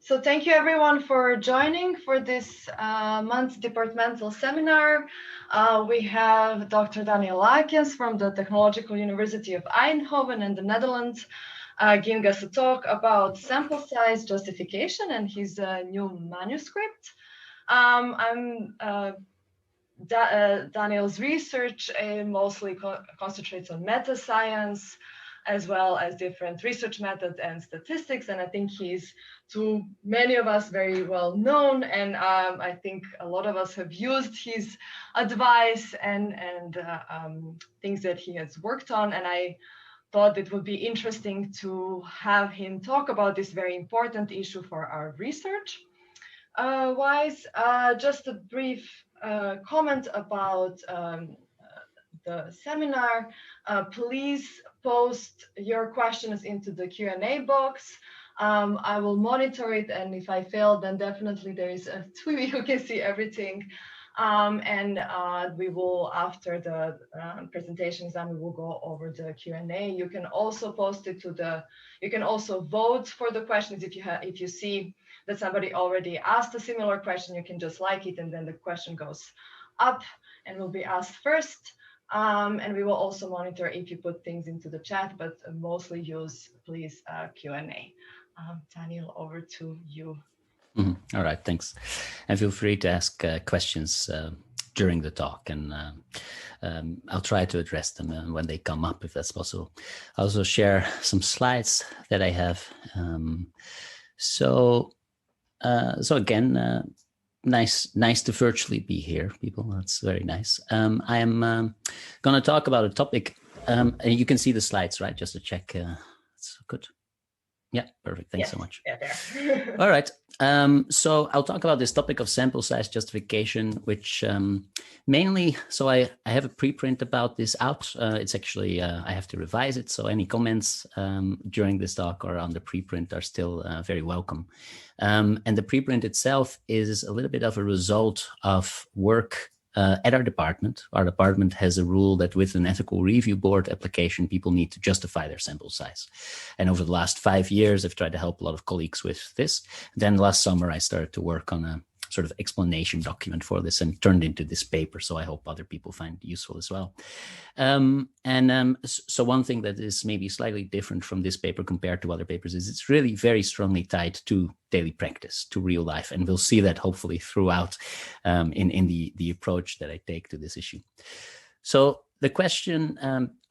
So thank you everyone for joining for this month's departmental seminar. We have Dr. Daniel Lakens from the Technological University of Eindhoven in the Netherlands giving us a talk about sample size justification and his new manuscript. Daniel's research mostly concentrates on meta-science, as well as different research methods and statistics. And I think he's, to many of us, very well known. And I think a lot of us have used his advice and things that he has worked on. And I thought it would be interesting to have him talk about this very important issue for our research. Just a brief comment about the seminar. Please post your questions into the Q&A box. I will monitor it, and if I fail, then definitely there is a tool you can see everything. We will, after the presentations, then we will go over the Q&A. You can also post it to the, you can also vote for the questions. If you see that somebody already asked a similar question, you can just like it, and then the question goes up and will be asked first. And we will also monitor if you put things into the chat, but mostly use, please, Q&A. Daniel, over to you. All right, thanks. And feel free to ask questions during the talk, and I'll try to address them when they come up, if that's possible. I'll also share some slides that I have. So again, nice to virtually be here, people. That's very nice. I am going to talk about a topic, and you can see the slides, right? Just to check. It's good. Yeah, perfect. Thanks so much. Yeah, there. All right. So I'll talk about this topic of sample size justification, which mainly, so I have a preprint about this out. It's actually, I have to revise it. So any comments during this talk or on the preprint are still very welcome. And the preprint itself is a little bit of a result of work at our department. Our department has a rule that with an ethical review board application, people need to justify their sample size. And over the last 5 years, I've tried to help a lot of colleagues with this. Then last summer, I started to work on a sort of explanation document for this and turned into this paper. So I hope other people find it useful as well. So one thing that is maybe slightly different from this paper compared to other papers is it's really very strongly tied to daily practice, to real life. And we'll see that hopefully throughout in the approach that I take to this issue. So the question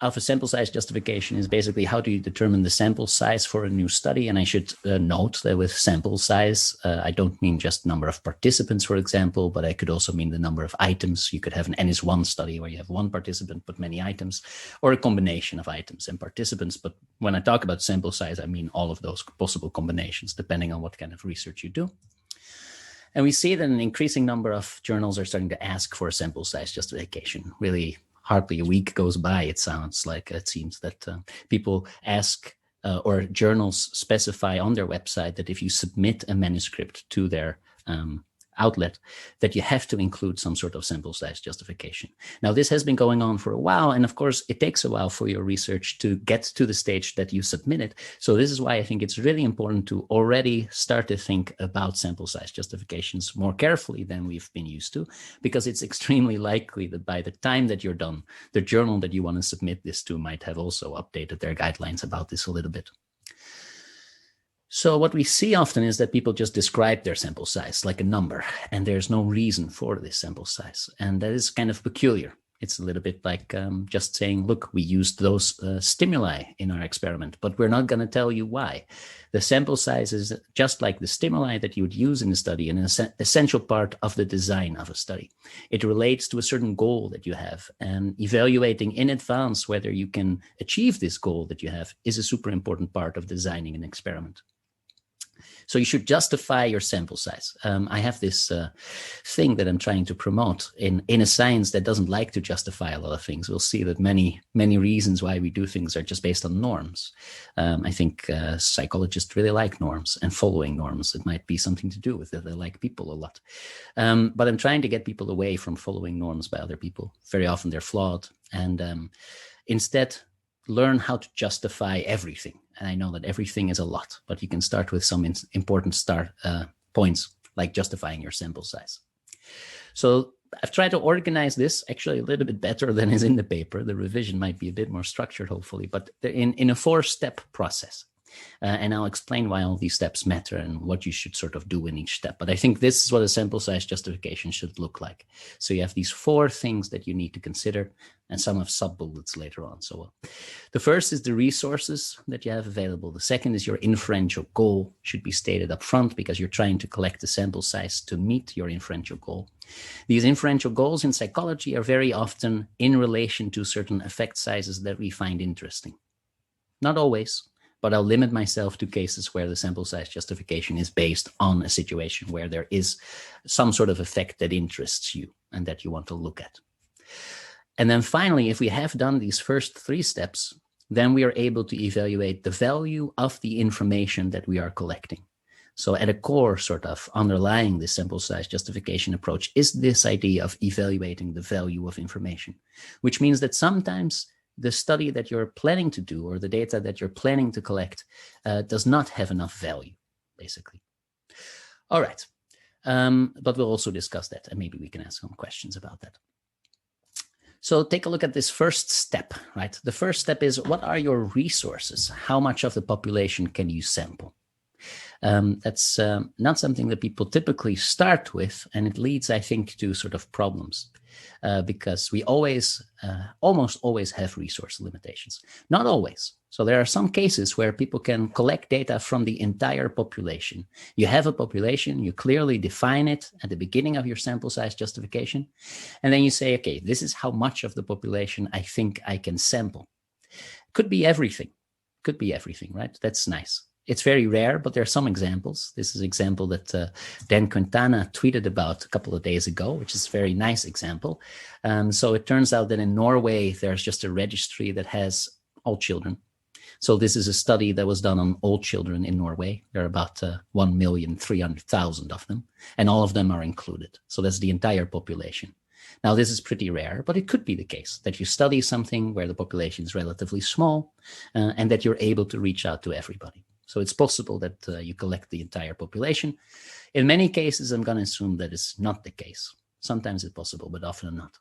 of a sample size justification is basically, how do you determine the sample size for a new study? And I should note that with sample size, I don't mean just number of participants, for example, but I could also mean the number of items. You could have an N=1 study where you have one participant, but many items, or a combination of items and participants. But when I talk about sample size, I mean all of those possible combinations, depending on what kind of research you do. And we see that an increasing number of journals are starting to ask for a sample size justification. Really, hardly a week goes by, it sounds like, it seems that people ask or journals specify on their website that if you submit a manuscript to their outlet, that you have to include some sort of sample size justification. Now, this has been going on for a while, and of course, it takes a while for your research to get to the stage that you submit it. So this is why I think it's really important to already start to think about sample size justifications more carefully than we've been used to, because it's extremely likely that by the time that you're done, the journal that you want to submit this to might have also updated their guidelines about this a little bit. So what we see often is that people just describe their sample size like a number, and there's no reason for this sample size. And that is kind of peculiar. It's a little bit like just saying, look, we used those stimuli in our experiment, but we're not going to tell you why. The sample size is just like the stimuli that you would use in a study, and an essential part of the design of a study. It relates to a certain goal that you have, and evaluating in advance whether you can achieve this goal that you have is a super important part of designing an experiment. So you should justify your sample size. I have this thing that I'm trying to promote in a science that doesn't like to justify a lot of things. We'll see that many reasons why we do things are just based on norms. I think psychologists really like norms and following norms. It might be something to do with it. They like people a lot. But I'm trying to get people away from following norms by other people. Very often they're flawed. And instead, learn how to justify everything. And I know that everything is a lot, but you can start with some important start points, like justifying your sample size. So I've tried to organize this actually a little bit better than is in the paper. The revision might be a bit more structured, hopefully, but in a 4-step process. And I'll explain why all these steps matter and what you should sort of do in each step. But I think this is what a sample size justification should look like. So you have these 4 things that you need to consider, and some have sub-bullets later on. So the first is the resources that you have available. The second is your inferential goal should be stated up front, because you're trying to collect the sample size to meet your inferential goal. These inferential goals in psychology are very often in relation to certain effect sizes that we find interesting. Not always, but I'll limit myself to cases where the sample size justification is based on a situation where there is some sort of effect that interests you and that you want to look at. And then finally, if we have done these first 3 steps, then we are able to evaluate the value of the information that we are collecting. So at a core sort of underlying this sample size justification approach is this idea of evaluating the value of information, which means that sometimes the study that you're planning to do or the data that you're planning to collect does not have enough value, basically. All right, but we'll also discuss that, and maybe we can ask some questions about that. So take a look at this first step, right? The first step is, what are your resources? How much of the population can you sample? That's not something that people typically start with, and it leads, I think, to sort of problems. Because we almost always have resource limitations. Not always. So there are some cases where people can collect data from the entire population. You have a population, you clearly define it at the beginning of your sample size justification, and then you say, okay, this is how much of the population I think I can sample. Could be everything, right? That's nice. It's very rare, but there are some examples. This is an example that Dan Quintana tweeted about a couple of days ago, which is a very nice example. So it turns out that in Norway, there's just a registry that has all children. So this is a study that was done on all children in Norway. There are about 1,300,000 of them, and all of them are included. So that's the entire population. Now, this is pretty rare, but it could be the case that you study something where the population is relatively small and that you're able to reach out to everybody. So it's possible that you collect the entire population. In many cases, I'm going to assume that is not the case. Sometimes it's possible, but often not.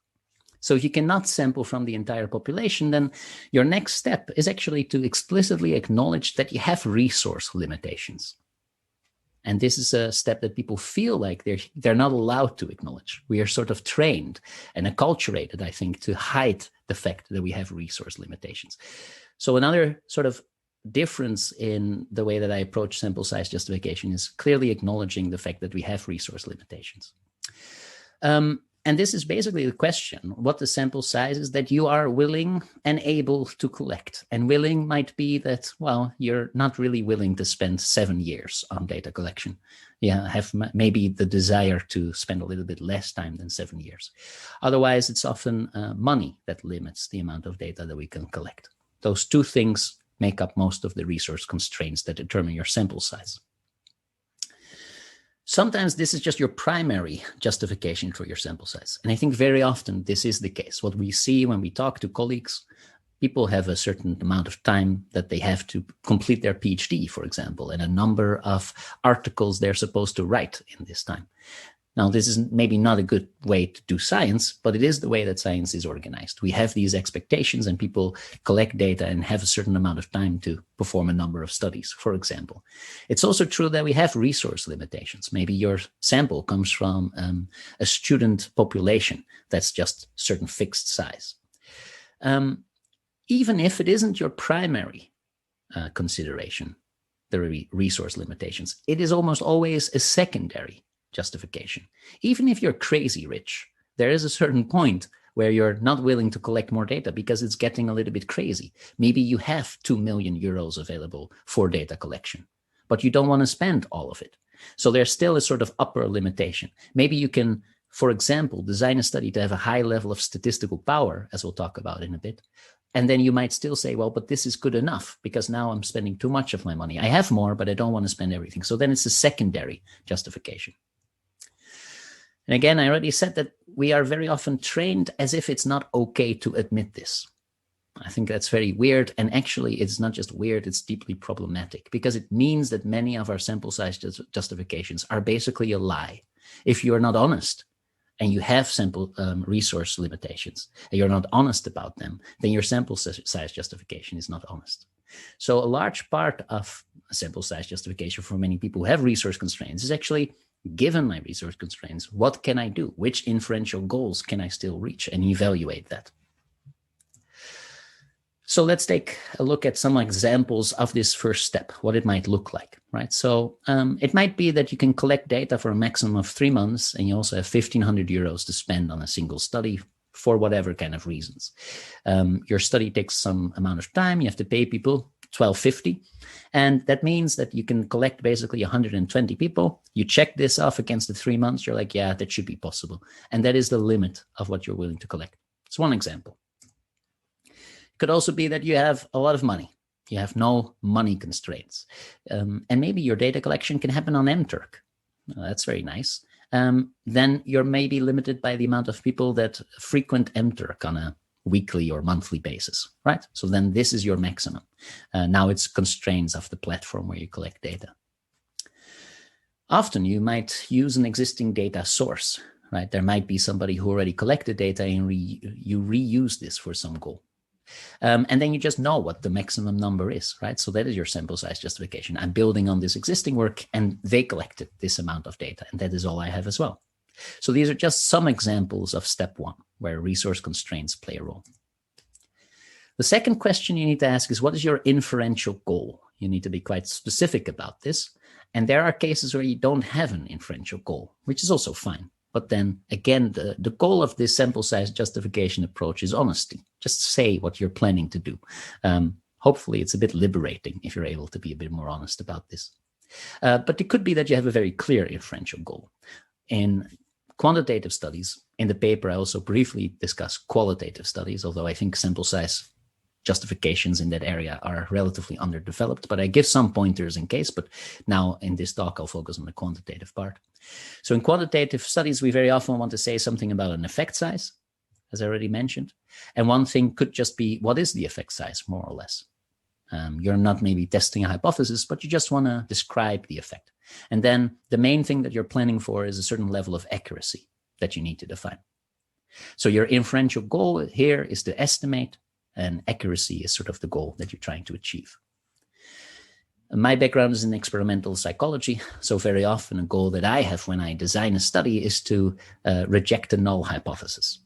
So if you cannot sample from the entire population, then your next step is actually to explicitly acknowledge that you have resource limitations. And this is a step that people feel like they're not allowed to acknowledge. We are sort of trained and acculturated, I think, to hide the fact that we have resource limitations. So another sort of difference in the way that I approach sample size justification is clearly acknowledging the fact that we have resource limitations. And this is basically the question, what the sample size is that you are willing and able to collect. And willing might be that, well, you're not really willing to spend 7 years on data collection. Yeah, have maybe the desire to spend a little bit less time than 7 years. Otherwise, it's often money that limits the amount of data that we can collect. Those 2 things make up most of the resource constraints that determine your sample size. Sometimes this is just your primary justification for your sample size. And I think very often this is the case. What we see when we talk to colleagues, people have a certain amount of time that they have to complete their PhD, for example, and a number of articles they're supposed to write in this time. Now, this is maybe not a good way to do science, but it is the way that science is organized. We have these expectations and people collect data and have a certain amount of time to perform a number of studies, for example. It's also true that we have resource limitations. Maybe your sample comes from a student population that's just certain fixed size. Even if it isn't your primary consideration, the resource limitations, it is almost always a secondary justification. Even if you're crazy rich, there is a certain point where you're not willing to collect more data because it's getting a little bit crazy. Maybe you have 2 million euros available for data collection, but you don't want to spend all of it. So there's still a sort of upper limitation. Maybe you can, for example, design a study to have a high level of statistical power, as we'll talk about in a bit. And then you might still say, well, but this is good enough because now I'm spending too much of my money. I have more, but I don't want to spend everything. So then it's a secondary justification. And again, I already said that we are very often trained as if it's not okay to admit this. I think that's very weird. And actually, it's not just weird, it's deeply problematic, because it means that many of our sample size justifications are basically a lie. If you are not honest and you have sample resource limitations and you're not honest about them, then your sample size justification is not honest. So a large part of a sample size justification for many people who have resource constraints is actually, given my resource constraints, what can I do? Which inferential goals can I still reach, and evaluate that? So let's take a look at some examples of this first step, what it might look like, right? So it might be that you can collect data for a maximum of 3 months, and you also have 1,500 euros to spend on a single study for whatever kind of reasons. Your study takes some amount of time. You have to pay people $12.50. And that means that you can collect basically 120 people. You check this off against the 3 months. You're like, yeah, that should be possible. And that is the limit of what you're willing to collect. It's one example. Could also be that you have a lot of money. You have no money constraints. And maybe your data collection can happen on mTurk. That's very nice. Then you're maybe limited by the amount of people that frequent mTurk on a weekly or monthly basis, right? So then this is your maximum. Now it's constraints of the platform where you collect data. Often you might use an existing data source, right? There might be somebody who already collected data and you reuse this for some goal. And then you just know what the maximum number is, right? So that is your sample size justification. I'm building on this existing work and they collected this amount of data, and that is all I have as well. So these are just some examples of step one, where resource constraints play a role. The second question you need to ask is, what is your inferential goal? You need to be quite specific about this. And there are cases where you don't have an inferential goal, which is also fine. But then again, the goal of this sample size justification approach is honesty. Just say what you're planning to do. Hopefully it's a bit liberating if you're able to be a bit more honest about this. But it could be that you have a very clear inferential goal. In quantitative studies, in the paper, I also briefly discuss qualitative studies, although I think sample size justifications in that area are relatively underdeveloped, but I give some pointers in case. But now in this talk, I'll focus on the quantitative part. So in quantitative studies, we very often want to say something about an effect size, as I already mentioned. And one thing could just be, what is the effect size, more or less? You're not maybe testing a hypothesis, but you just want to describe the effect. And then the main thing that you're planning for is a certain level of accuracy that you need to define. So your inferential goal here is to estimate, and accuracy is sort of the goal that you're trying to achieve. My background is in experimental psychology, so very often a goal that I have when I design a study is to reject a null hypothesis.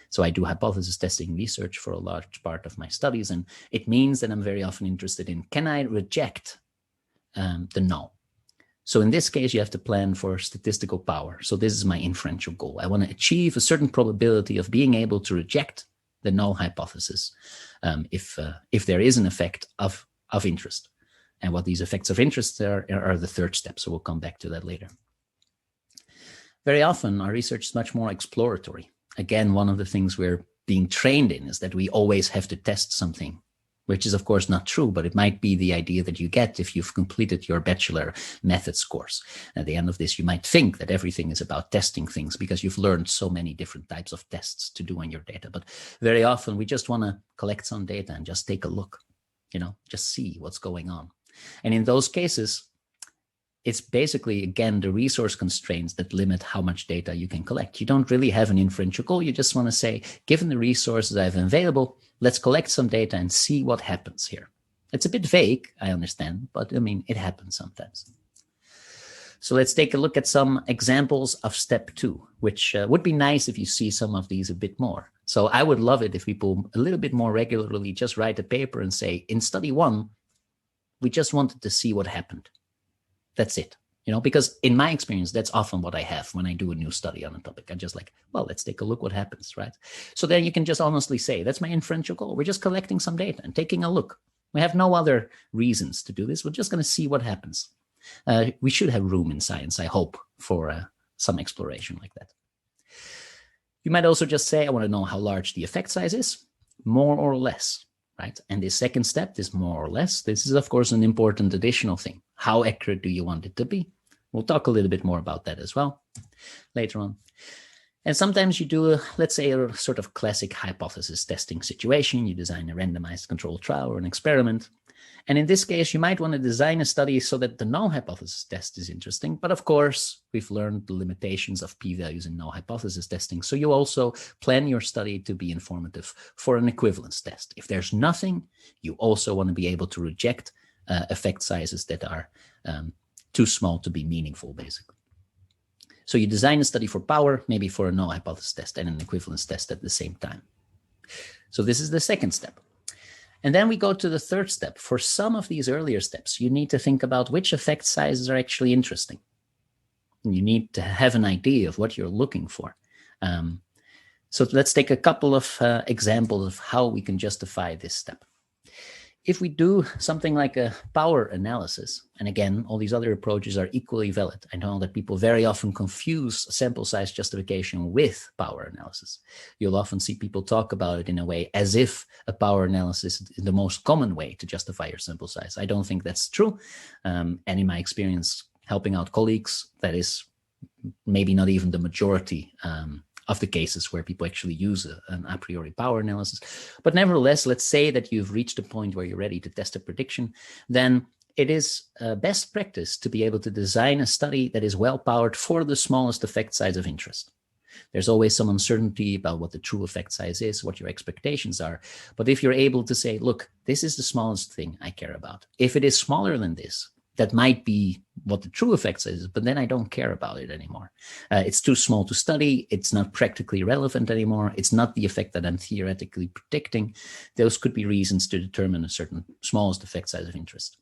So I do hypothesis testing research for a large part of my studies, and it means that I'm very often interested in, can I reject the null? So in this case, you have to plan for statistical power. So this is my inferential goal. I want to achieve a certain probability of being able to reject the null hypothesis if there is an effect of interest. And what these effects of interest are the third step. So we'll come back to that later. Very often, our research is much more exploratory. Again, one of the things we're being trained in is that we always have to test something, which is, of course, not true, but it might be the idea that you get if you've completed your bachelor methods course. At the end of this, you might think that everything is about testing things because you've learned so many different types of tests to do on your data. But very often, we just want to collect some data and just take a look, just see what's going on. And in those cases, it's basically, again, the resource constraints that limit how much data you can collect. You don't really have an inferential goal. You just want to say, given the resources I have available, let's collect some data and see what happens here. It's a bit vague, I understand, but it happens sometimes. So let's take a look at some examples of step two, which would be nice if you see some of these a bit more. So I would love it if people a little bit more regularly just write a paper and say, in study one, we just wanted to see what happened. That's it. Because in my experience, that's often what I have when I do a new study on a topic. I'm just like, well, let's take a look what happens, right? So then you can just honestly say, that's my inferential goal. We're just collecting some data and taking a look. We have no other reasons to do this. We're just going to see what happens. We should have room in science, I hope, for some exploration like that. You might also just say, I want to know how large the effect size is, more or less. Right? And the second step, this more or less, this is, of course, an important additional thing. How accurate do you want it to be? We'll talk a little bit more about that as well later on. And sometimes you do, let's say, a sort of classic hypothesis testing situation. You design a randomized controlled trial or an experiment. And in this case, you might want to design a study so that the null hypothesis test is interesting. But of course, we've learned the limitations of p-values in null hypothesis testing. So you also plan your study to be informative for an equivalence test. If there's nothing, you also want to be able to reject effect sizes that are too small to be meaningful, basically. So you design a study for power, maybe for a null hypothesis test and an equivalence test at the same time. So this is the second step. And then we go to the third step. For some of these earlier steps, you need to think about which effect sizes are actually interesting. And you need to have an idea of what you're looking for. So let's take a couple of examples of how we can justify this step. If we do something like a power analysis, and again, all these other approaches are equally valid. I know that people very often confuse sample size justification with power analysis. You'll often see people talk about it in a way as if a power analysis is the most common way to justify your sample size. I don't think that's true. And in my experience helping out colleagues, that is maybe not even the majority of the cases where people actually use an a priori power analysis. But nevertheless, let's say that you've reached a point where you're ready to test a prediction, then it is best practice to be able to design a study that is well powered for the smallest effect size of interest. There's always some uncertainty about what the true effect size is, what your expectations are. But if you're able to say, look, this is the smallest thing I care about. If it is smaller than this, that might be what the true effect size is, but then I don't care about it anymore. It's too small to study. It's not practically relevant anymore. It's not the effect that I'm theoretically predicting. Those could be reasons to determine a certain smallest effect size of interest.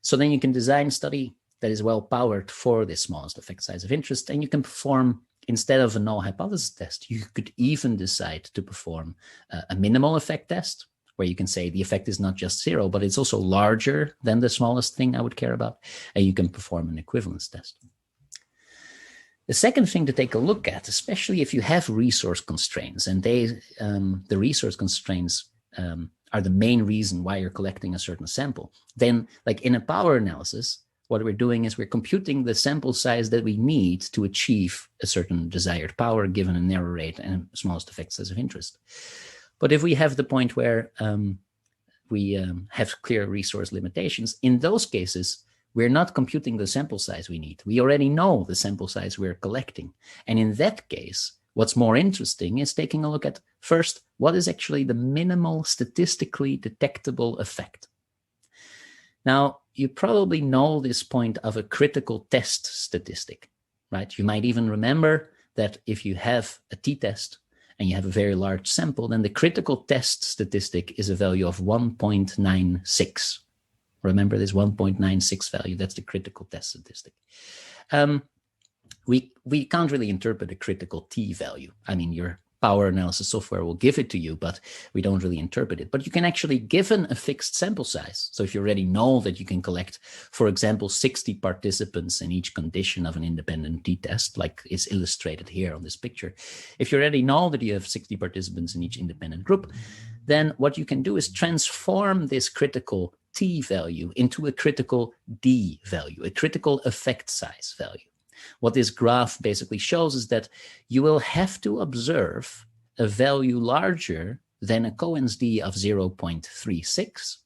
So then you can design a study that is well powered for this smallest effect size of interest, and you can perform, instead of a null hypothesis test, you could even decide to perform a minimal effect test, where you can say the effect is not just zero, but it's also larger than the smallest thing I would care about, and you can perform an equivalence test. The second thing to take a look at, especially if you have resource constraints, and the resource constraints are the main reason why you're collecting a certain sample, then like in a power analysis, what we're doing is we're computing the sample size that we need to achieve a certain desired power given a narrow rate and smallest effect size of interest. But if we have the point where we have clear resource limitations, in those cases, we're not computing the sample size we need. We already know the sample size we're collecting. And in that case, what's more interesting is taking a look at, first, what is actually the minimal statistically detectable effect? Now, you probably know this point of a critical test statistic, right? You might even remember that if you have a t-test, and you have a very large sample, then the critical test statistic is a value of 1.96. Remember this 1.96 value, that's the critical test statistic. We can't really interpret a critical t value. I mean, your power analysis software will give it to you, but we don't really interpret it. But you can actually, given a fixed sample size, so if you already know that you can collect, for example, 60 participants in each condition of an independent t-test, like is illustrated here on this picture, if you already know that you have 60 participants in each independent group, then what you can do is transform this critical t value into a critical d value, a critical effect size value. What this graph basically shows is that you will have to observe a value larger than a Cohen's d of 0.36,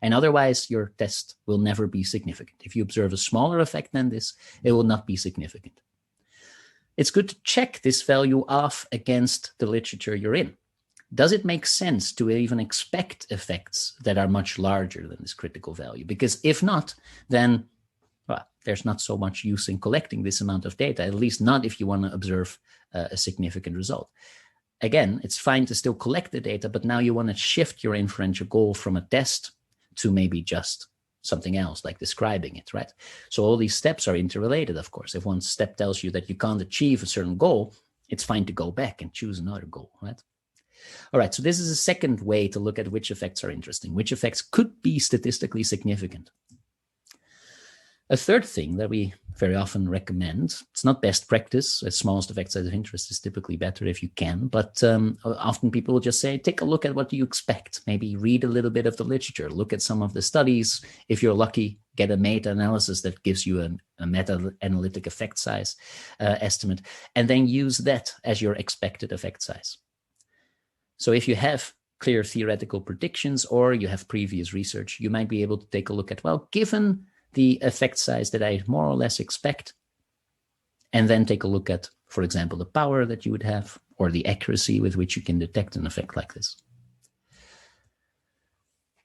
and otherwise your test will never be significant. If you observe a smaller effect than this, it will not be significant. It's good to check this value off against the literature you're in. Does it make sense to even expect effects that are much larger than this critical value? Because if not, then there's not so much use in collecting this amount of data, at least not if you want to observe a significant result. Again, it's fine to still collect the data, but now you want to shift your inferential goal from a test to maybe just something else, like describing it, right? So all these steps are interrelated, of course. If one step tells you that you can't achieve a certain goal, it's fine to go back and choose another goal, right? All right, so this is a second way to look at which effects are interesting, which effects could be statistically significant. A third thing that we very often recommend, it's not best practice, as smallest effect size of interest is typically better if you can, but often people will just say, take a look at what you expect, maybe read a little bit of the literature, look at some of the studies. If you're lucky, get a meta-analysis that gives you a meta-analytic effect size estimate, and then use that as your expected effect size. So if you have clear theoretical predictions or you have previous research, you might be able to take a look at, well, given the effect size that I more or less expect, and then take a look at, for example, the power that you would have or the accuracy with which you can detect an effect like this.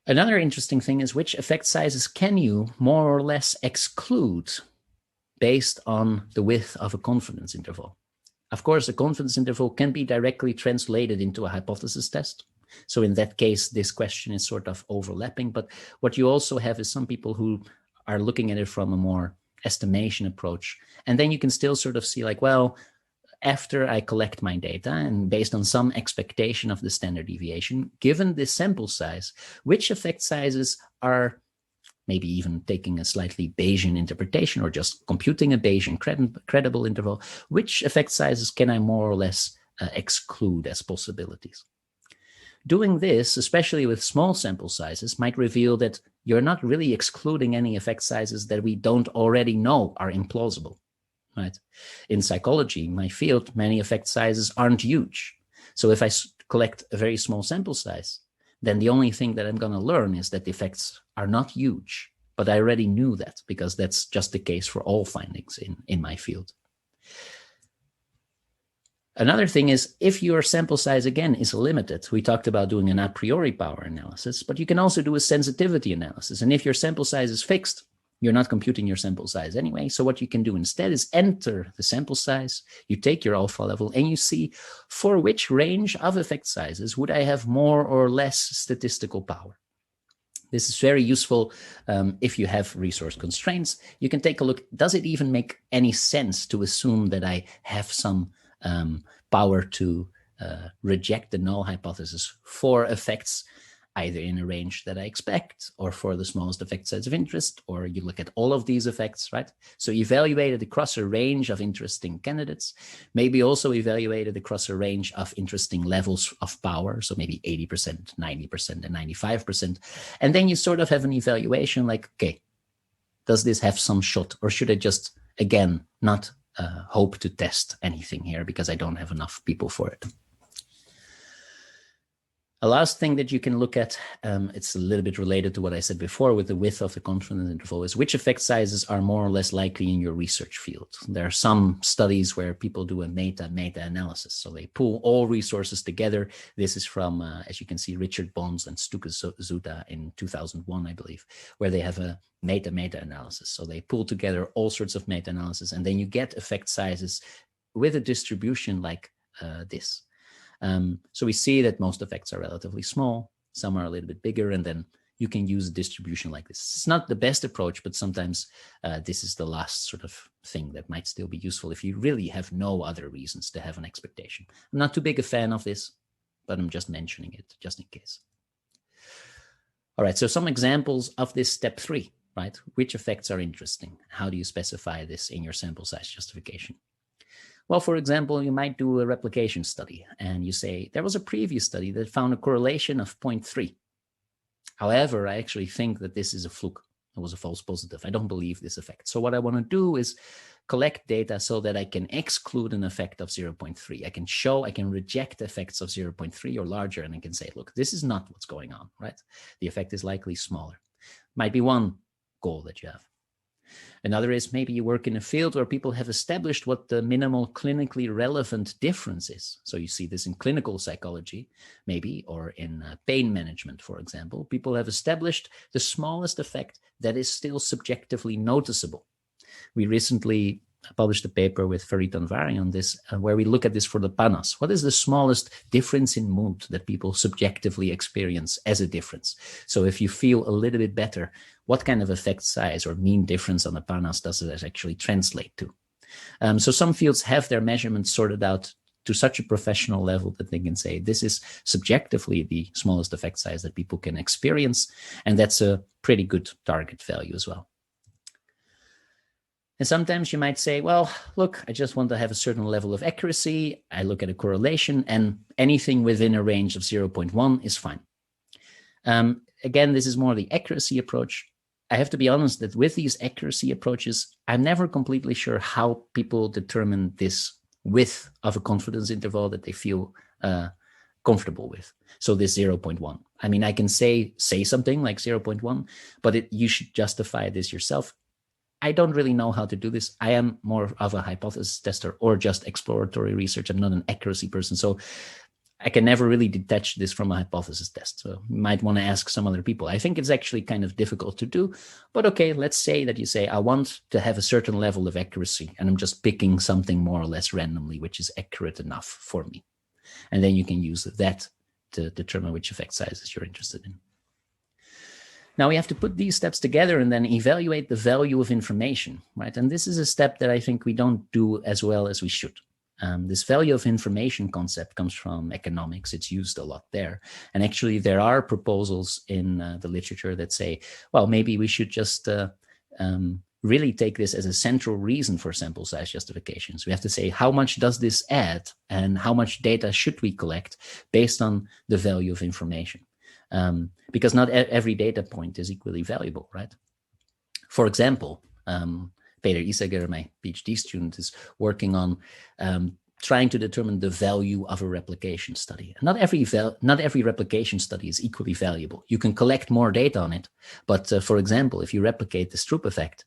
Another interesting thing is which effect sizes can you more or less exclude based on the width of a confidence interval. Of course, a confidence interval can be directly translated into a hypothesis test. So in that case, this question is sort of overlapping. But what you also have is some people who are looking at it from a more estimation approach. And then you can still sort of see like, well, after I collect my data and based on some expectation of the standard deviation, given this sample size, which effect sizes are maybe even taking a slightly Bayesian interpretation or just computing a Bayesian credible interval, which effect sizes can I more or less exclude as possibilities? Doing this, especially with small sample sizes, might reveal that you're not really excluding any effect sizes that we don't already know are implausible. Right? In psychology, my field, many effect sizes aren't huge. So if I collect a very small sample size, then the only thing that I'm going to learn is that the effects are not huge. But I already knew that because that's just the case for all findings in my field. Another thing is if your sample size, again, is limited, we talked about doing an a priori power analysis, but you can also do a sensitivity analysis. And if your sample size is fixed, you're not computing your sample size anyway. So what you can do instead is enter the sample size, you take your alpha level, and you see for which range of effect sizes would I have more or less statistical power. This is very useful if you have resource constraints. You can take a look, does it even make any sense to assume that I have some power to reject the null hypothesis for effects either in a range that I expect or for the smallest effect size of interest, or you look at all of these effects, right? So evaluate it across a range of interesting candidates, maybe also evaluate it across a range of interesting levels of power, so maybe 80%, 90%, and 95%. And then you sort of have an evaluation like, okay, does this have some shot, or should I just, again, not hope to test anything here because I don't have enough people for it? A last thing that you can look at, it's a little bit related to what I said before with the width of the confidence interval, is which effect sizes are more or less likely in your research field. There are some studies where people do a meta-analysis. So they pull all resources together. This is from, as you can see, Richard Bonds and Stuka Zuta in 2001, I believe, where they have a meta-analysis. So they pull together all sorts of meta-analysis, and then you get effect sizes with a distribution like this. So we see that most effects are relatively small, some are a little bit bigger, and then you can use a distribution like this. It's not the best approach, but sometimes this is the last sort of thing that might still be useful if you really have no other reasons to have an expectation. I'm not too big a fan of this, but I'm just mentioning it just in case. All right, so some examples of this step 3, right? Which effects are interesting? How do you specify this in your sample size justification? Well, for example, you might do a replication study and you say, there was a previous study that found a correlation of 0.3. However, I actually think that this is a fluke. It was a false positive. I don't believe this effect. So what I want to do is collect data so that I can exclude an effect of 0.3. I can reject effects of 0.3 or larger, and I can say, look, this is not what's going on, right? The effect is likely smaller. Might be one goal that you have. Another is maybe you work in a field where people have established what the minimal clinically relevant difference is. So you see this in clinical psychology, maybe, or in pain management, for example. People have established the smallest effect that is still subjectively noticeable. We recently published a paper with Farid Anvari on this, where we look at this for the PANAS. What is the smallest difference in mood that people subjectively experience as a difference? So if you feel a little bit better, what kind of effect size or mean difference on the PANAS does it actually translate to? So some fields have their measurements sorted out to such a professional level that they can say this is subjectively the smallest effect size that people can experience, and that's a pretty good target value as well. And sometimes you might say, well, look, I just want to have a certain level of accuracy. I look at a correlation, and anything within a range of 0.1 is fine. Again, this is more the accuracy approach. I have to be honest that with these accuracy approaches, I'm never completely sure how people determine this width of a confidence interval that they feel comfortable with. So this 0.1. I mean, I can say something like 0.1, but you should justify this yourself. I don't really know how to do this. I am more of a hypothesis tester or just exploratory research. I'm not an accuracy person. So I can never really detach this from a hypothesis test. So you might want to ask some other people. I think it's actually kind of difficult to do, but okay, let's say that you say, I want to have a certain level of accuracy and I'm just picking something more or less randomly, which is accurate enough for me. And then you can use that to determine which effect sizes you're interested in. Now we have to put these steps together and then evaluate the value of information, right? And this is a step that I think we don't do as well as we should. This value of information concept comes from economics. It's used a lot there. And actually there are proposals in the literature that say, well, maybe we should just really take this as a central reason for sample size justifications. We have to say, how much does this add and how much data should we collect based on the value of information? Because not every data point is equally valuable, right? For example, Peter Isager, my PhD student, is working on trying to determine the value of a replication study. Not every replication study is equally valuable. You can collect more data on it, but for example, if you replicate the Stroop effect,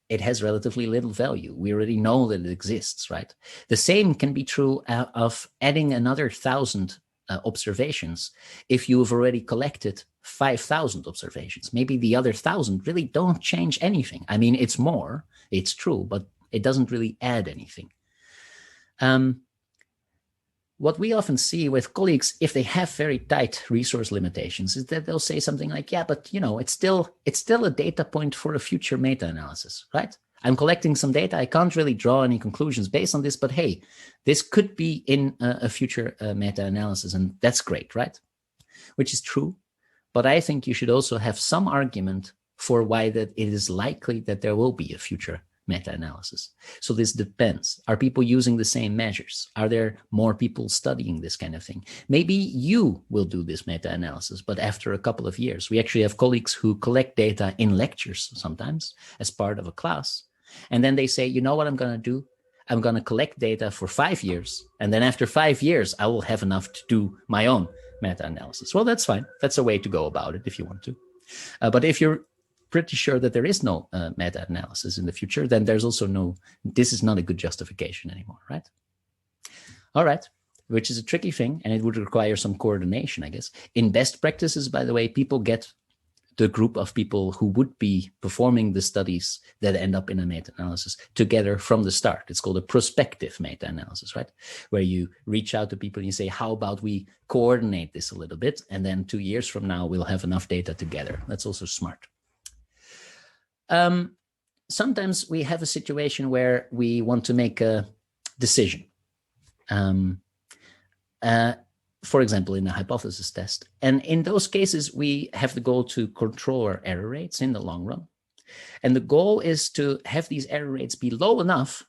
it has relatively little value. We already know that it exists, right? The same can be true of adding another 1,000 observations if you've already collected 5,000 observations. Maybe the other 1,000 really don't change anything. I mean, it's more, it's true, but it doesn't really add anything. What we often see with colleagues, if they have very tight resource limitations, is that they'll say something like, yeah, but it's still a data point for a future meta-analysis, right? I'm collecting some data. I can't really draw any conclusions based on this, but hey, this could be in a future meta-analysis, and that's great, right? Which is true, but I think you should also have some argument for why that it is likely that there will be a future meta-analysis. So this depends. Are people using the same measures? Are there more people studying this kind of thing? Maybe you will do this meta-analysis, but after a couple of years. We actually have colleagues who collect data in lectures sometimes as part of a class. And then they say, you know what I'm going to do? I'm going to collect data for 5 years. And then after 5 years, I will have enough to do my own meta-analysis. Well, that's fine. That's a way to go about it if you want to. But if you're pretty sure that there is no meta-analysis in the future, then there's also this is not a good justification anymore, right? All right, which is a tricky thing, and it would require some coordination, I guess. In best practices, by the way, people get the group of people who would be performing the studies that end up in a meta-analysis together from the start. It's called a prospective meta-analysis, right? Where you reach out to people and you say, how about we coordinate this a little bit? And then 2 years from now, we'll have enough data together. That's also smart. Sometimes we have a situation where we want to make a decision. For example, in a hypothesis test. And in those cases, we have the goal to control our error rates in the long run. And the goal is to have these error rates be low enough,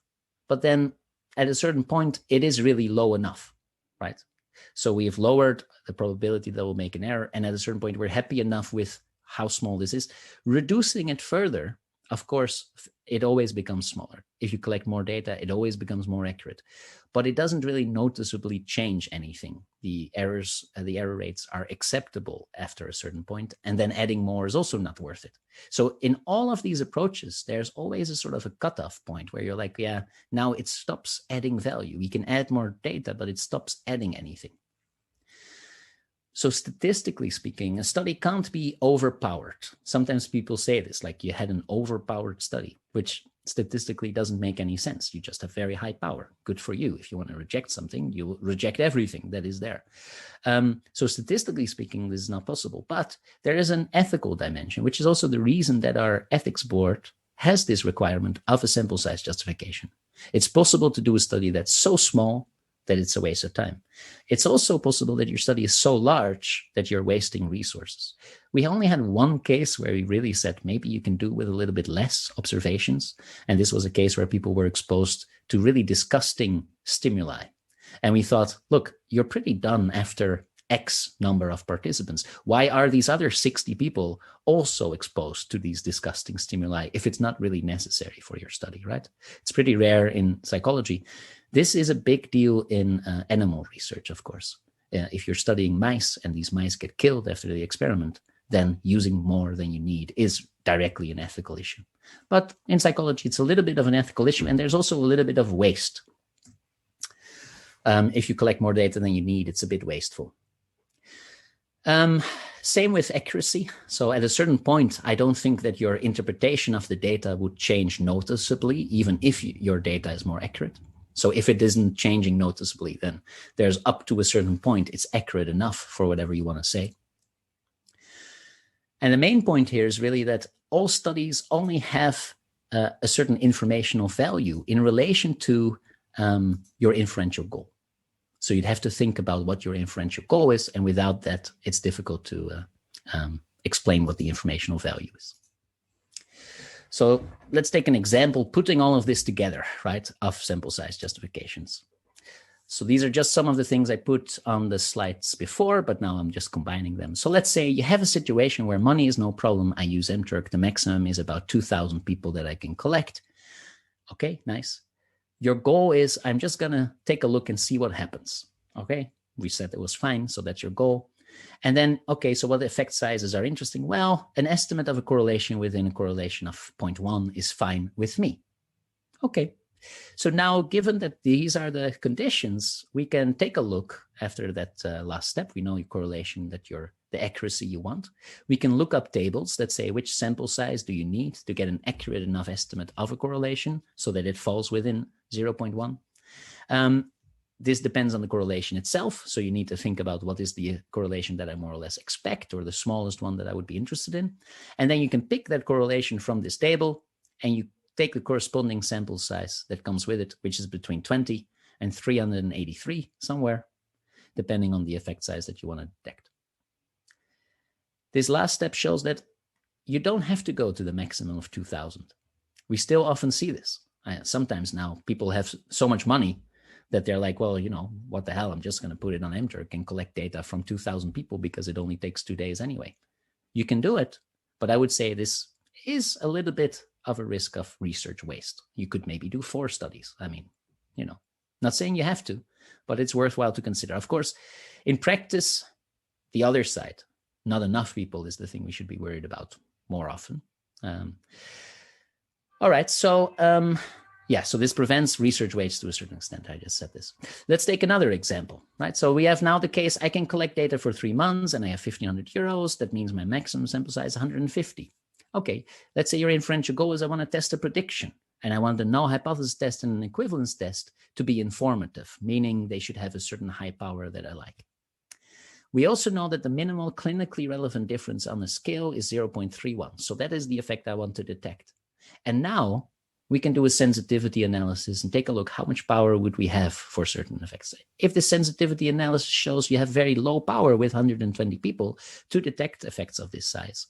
but then at a certain point, it is really low enough, right? So we've lowered the probability that we'll make an error. And at a certain point, we're happy enough with how small this is. Reducing it further, of course, it always becomes smaller. If you collect more data, it always becomes more accurate. But it doesn't really noticeably change anything. The error rates are acceptable after a certain point, and then adding more is also not worth it. So in all of these approaches, there's always a sort of a cutoff point where you're like, yeah, now it stops adding value. We can add more data, but it stops adding anything. So statistically speaking, a study can't be overpowered. Sometimes people say this, like you had an overpowered study, which statistically doesn't make any sense. You just have very high power. Good for you. If you want to reject something, you will reject everything that is there. So statistically speaking, this is not possible. But there is an ethical dimension, which is also the reason that our ethics board has this requirement of a sample size justification. It's possible to do a study that's so small that it's a waste of time. It's also possible that your study is so large that you're wasting resources. We only had one case where we really said, maybe you can do with a little bit less observations. And this was a case where people were exposed to really disgusting stimuli. And we thought, look, you're pretty done after X number of participants. Why are these other 60 people also exposed to these disgusting stimuli if it's not really necessary for your study, right? It's pretty rare in psychology. This is a big deal in animal research, of course. If you're studying mice and these mice get killed after the experiment, then using more than you need is directly an ethical issue. But in psychology, it's a little bit of an ethical issue, and there's also a little bit of waste. If you collect more data than you need, it's a bit wasteful. Same with accuracy. So at a certain point, I don't think that your interpretation of the data would change noticeably, even if your data is more accurate. So if it isn't changing noticeably, then there's up to a certain point, it's accurate enough for whatever you want to say. And the main point here is really that all studies only have a certain informational value in relation to your inferential goal. So you'd have to think about what your inferential goal is, and without that, it's difficult to explain what the informational value is. So let's take an example, putting all of this together, right, of sample size justifications. So these are just some of the things I put on the slides before, but now I'm just combining them. So let's say you have a situation where money is no problem. I use mTurk. The maximum is about 2,000 people that I can collect. Okay, nice. Your goal is, I'm just going to take a look and see what happens. Okay, we said it was fine, so that's your goal. And then, okay, so what effect sizes are interesting? Well, an estimate of a correlation within a correlation of 0.1 is fine with me. Okay, so now given that these are the conditions, we can take a look after that last step. We know your correlation, that the accuracy you want. We can look up tables that say which sample size do you need to get an accurate enough estimate of a correlation so that it falls within 0.1. This depends on the correlation itself. So you need to think about what is the correlation that I more or less expect, or the smallest one that I would be interested in. And then you can pick that correlation from this table, and you take the corresponding sample size that comes with it, which is between 20 and 383 somewhere, depending on the effect size that you want to detect. This last step shows that you don't have to go to the maximum of 2,000. We still often see this. Sometimes now people have so much money that they're like, well, you know, what the hell? I'm just going to put it on mTurk and collect data from 2,000 people because it only takes 2 days anyway. You can do it, but I would say this is a little bit of a risk of research waste. You could maybe do 4 studies. I mean, you know, not saying you have to, but it's worthwhile to consider. Of course, in practice, the other side, not enough people, is the thing we should be worried about more often. All right, so yeah, so this prevents research waste to a certain extent. I just said this. Let's take another example, right? So we have now the case, I can collect data for 3 months and I have 1,500 euros. That means my maximum sample size is 150. Okay, let's say your inferential goal is I want to test a prediction, and I want a null hypothesis test and an equivalence test to be informative, meaning they should have a certain high power that I like. We also know that the minimal clinically relevant difference on the scale is 0.31. So that is the effect I want to detect. And now we can do a sensitivity analysis and take a look, how much power would we have for certain effects? If the sensitivity analysis shows you have very low power with 120 people to detect effects of this size,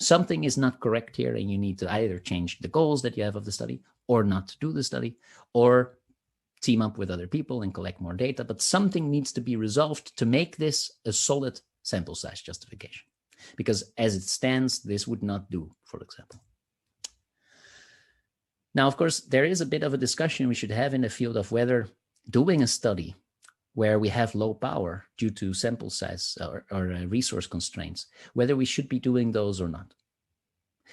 something is not correct here, and you need to either change the goals that you have of the study, or not to do the study, or team up with other people and collect more data. But something needs to be resolved to make this a solid sample size justification, because as it stands, this would not do, for example. Now, of course, there is a bit of a discussion we should have in the field of whether doing a study where we have low power due to sample size or resource constraints, whether we should be doing those or not.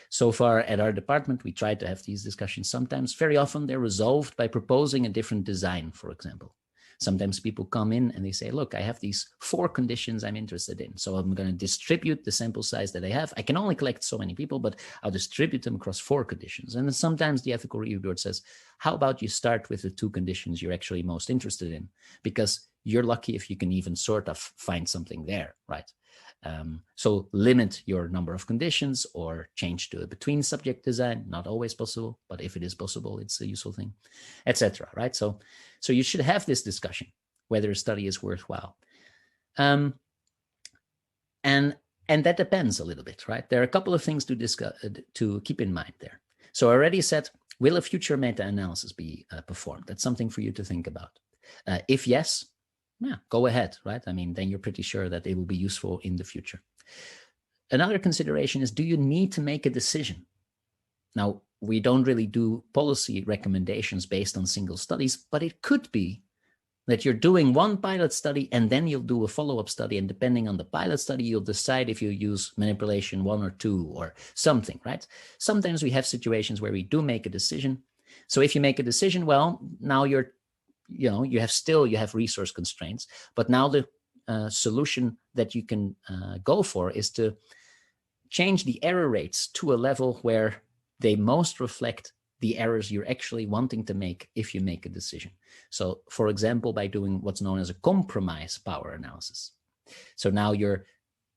So far at our department, we try to have these discussions. Sometimes, very often, they're resolved by proposing a different design, for example. Sometimes people come in and they say, look, I have these 4 conditions I'm interested in. So I'm going to distribute the sample size that I have. I can only collect so many people, but I'll distribute them across 4 conditions. And then sometimes the ethical review board says, how about you start with the 2 conditions you're actually most interested in? Because you're lucky if you can even sort of find something there, right? So limit your number of conditions, or change to a between subject design. Not always possible, but if it is possible, it's a useful thing, etc. Right? So you should have this discussion whether a study is worthwhile, and that depends a little bit, right? There are a couple of things to discuss, to keep in mind there. So I already said, will a future meta-analysis be performed? That's something for you to think about. If yes, yeah, go ahead, right? I mean, then you're pretty sure that it will be useful in the future. Another consideration is, do you need to make a decision? Now, we don't really do policy recommendations based on single studies, but it could be that you're doing one pilot study and then you'll do a follow-up study. And depending on the pilot study, you'll decide if you use manipulation 1 or 2 or something, right? Sometimes we have situations where we do make a decision. So if you make a decision, well, now you have resource constraints, but now the solution that you can go for is to change the error rates to a level where they most reflect the errors you're actually wanting to make if you make a decision. So, for example, by doing what's known as a compromise power analysis. So now you're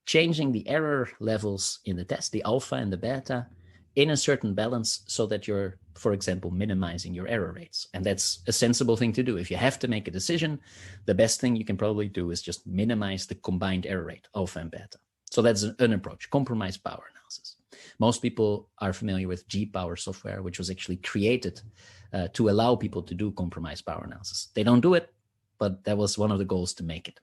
changing the error levels in the test, the alpha and the beta, in a certain balance so that you're, for example, minimizing your error rates. And that's a sensible thing to do. If you have to make a decision, the best thing you can probably do is just minimize the combined error rate, alpha and beta. So that's an approach, compromise power analysis. Most people are familiar with G-Power software, which was actually created to allow people to do compromise power analysis. They don't do it, but that was one of the goals to make it.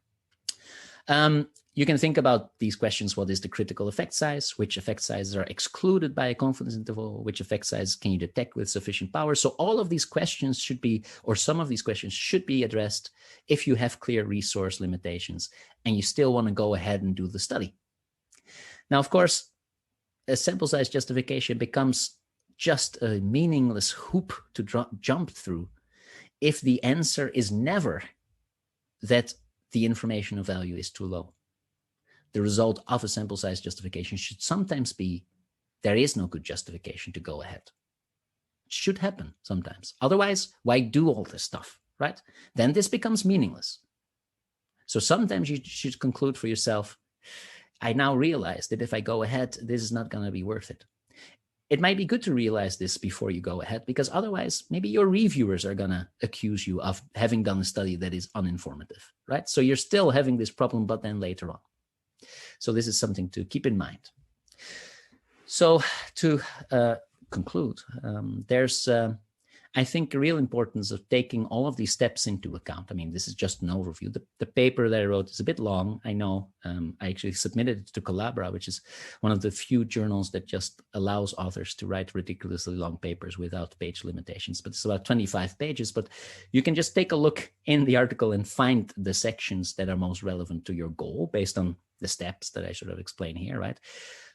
You can think about these questions. What is the critical effect size? Which effect sizes are excluded by a confidence interval? Which effect size can you detect with sufficient power? So all of these questions should be, or some of these questions should be addressed if you have clear resource limitations and you still want to go ahead and do the study. Now, of course, a sample size justification becomes just a meaningless hoop to jump through if the answer is never that the information of value is too low. The result of a sample size justification should sometimes be there is no good justification to go ahead. It should happen sometimes. Otherwise, why do all this stuff, right? Then this becomes meaningless. So sometimes you should conclude for yourself, I now realize that if I go ahead, this is not going to be worth it. It might be good to realize this before you go ahead, because otherwise maybe your reviewers are going to accuse you of having done a study that is uninformative, right? So you're still having this problem, but then later on. So this is something to keep in mind. So to conclude, there's, I think, a real importance of taking all of these steps into account. I mean, this is just an overview. The paper that I wrote is a bit long. I know I actually submitted it to Collabra, which is one of the few journals that just allows authors to write ridiculously long papers without page limitations. But it's about 25 pages. But you can just take a look in the article and find the sections that are most relevant to your goal based on the steps that I sort of explain here, right?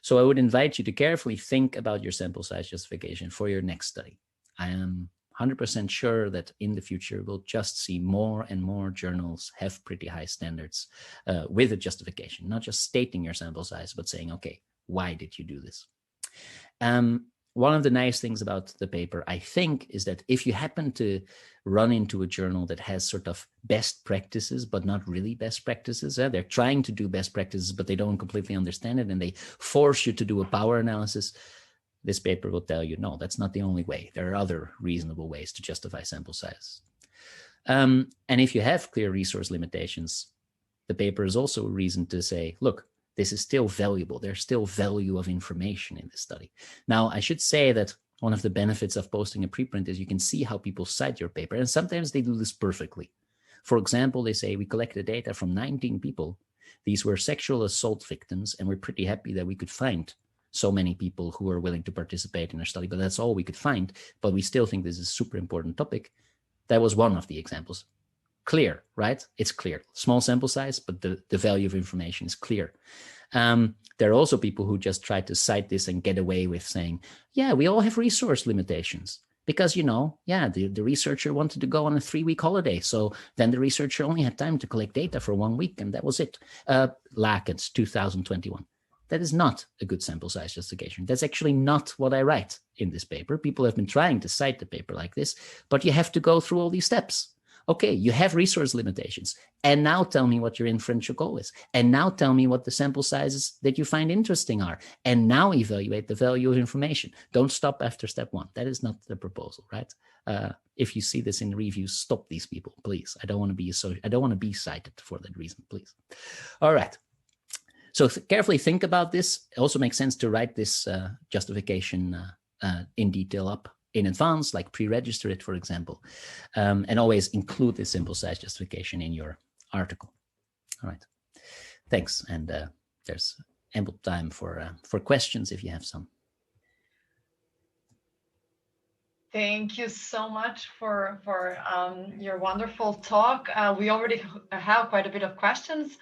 So I would invite you to carefully think about your sample size justification for your next study. I am 100% sure that in the future, we'll just see more and more journals have pretty high standards with a justification, not just stating your sample size, but saying, okay, why did you do this? One of the nice things about the paper, I think, is that if you happen to run into a journal that has sort of best practices, but not really best practices, they're trying to do best practices, but they don't completely understand it, and they force you to do a power analysis, this paper will tell you, no, that's not the only way. There are other reasonable ways to justify sample size. And if you have clear resource limitations, the paper is also a reason to say, look, this is still valuable. There's still value of information in this study. Now, I should say that one of the benefits of posting a preprint is you can see how people cite your paper, and sometimes they do this perfectly. For example, they say, we collected data from 19 people. These were sexual assault victims, and we're pretty happy that we could find so many people who are willing to participate in our study, but that's all we could find. But we still think this is a super important topic. That was one of the examples. Clear, right? It's clear. Small sample size, but the value of information is clear. There are also people who just try to cite this and get away with saying, yeah, we all have resource limitations. Because, the researcher wanted to go on a 3-week holiday. So then the researcher only had time to collect data for 1 week, and that was it. Lackens 2021. That is not a good sample size justification. That's actually not what I write in this paper. People have been trying to cite the paper like this, but you have to go through all these steps. Okay, you have resource limitations. And now tell me what your inferential goal is. And now tell me what the sample sizes that you find interesting are. And now evaluate the value of information. Don't stop after step 1. That is not the proposal, right? If you see this in reviews, stop these people, please. I don't want to be cited for that reason, please. All right. So carefully think about this. It also makes sense to write this justification in detail up in advance, like pre-register it, for example, and always include this sample size justification in your article. All right. Thanks. And there's ample time for questions if you have some. Thank you so much for your wonderful talk. We already have quite a bit of questions.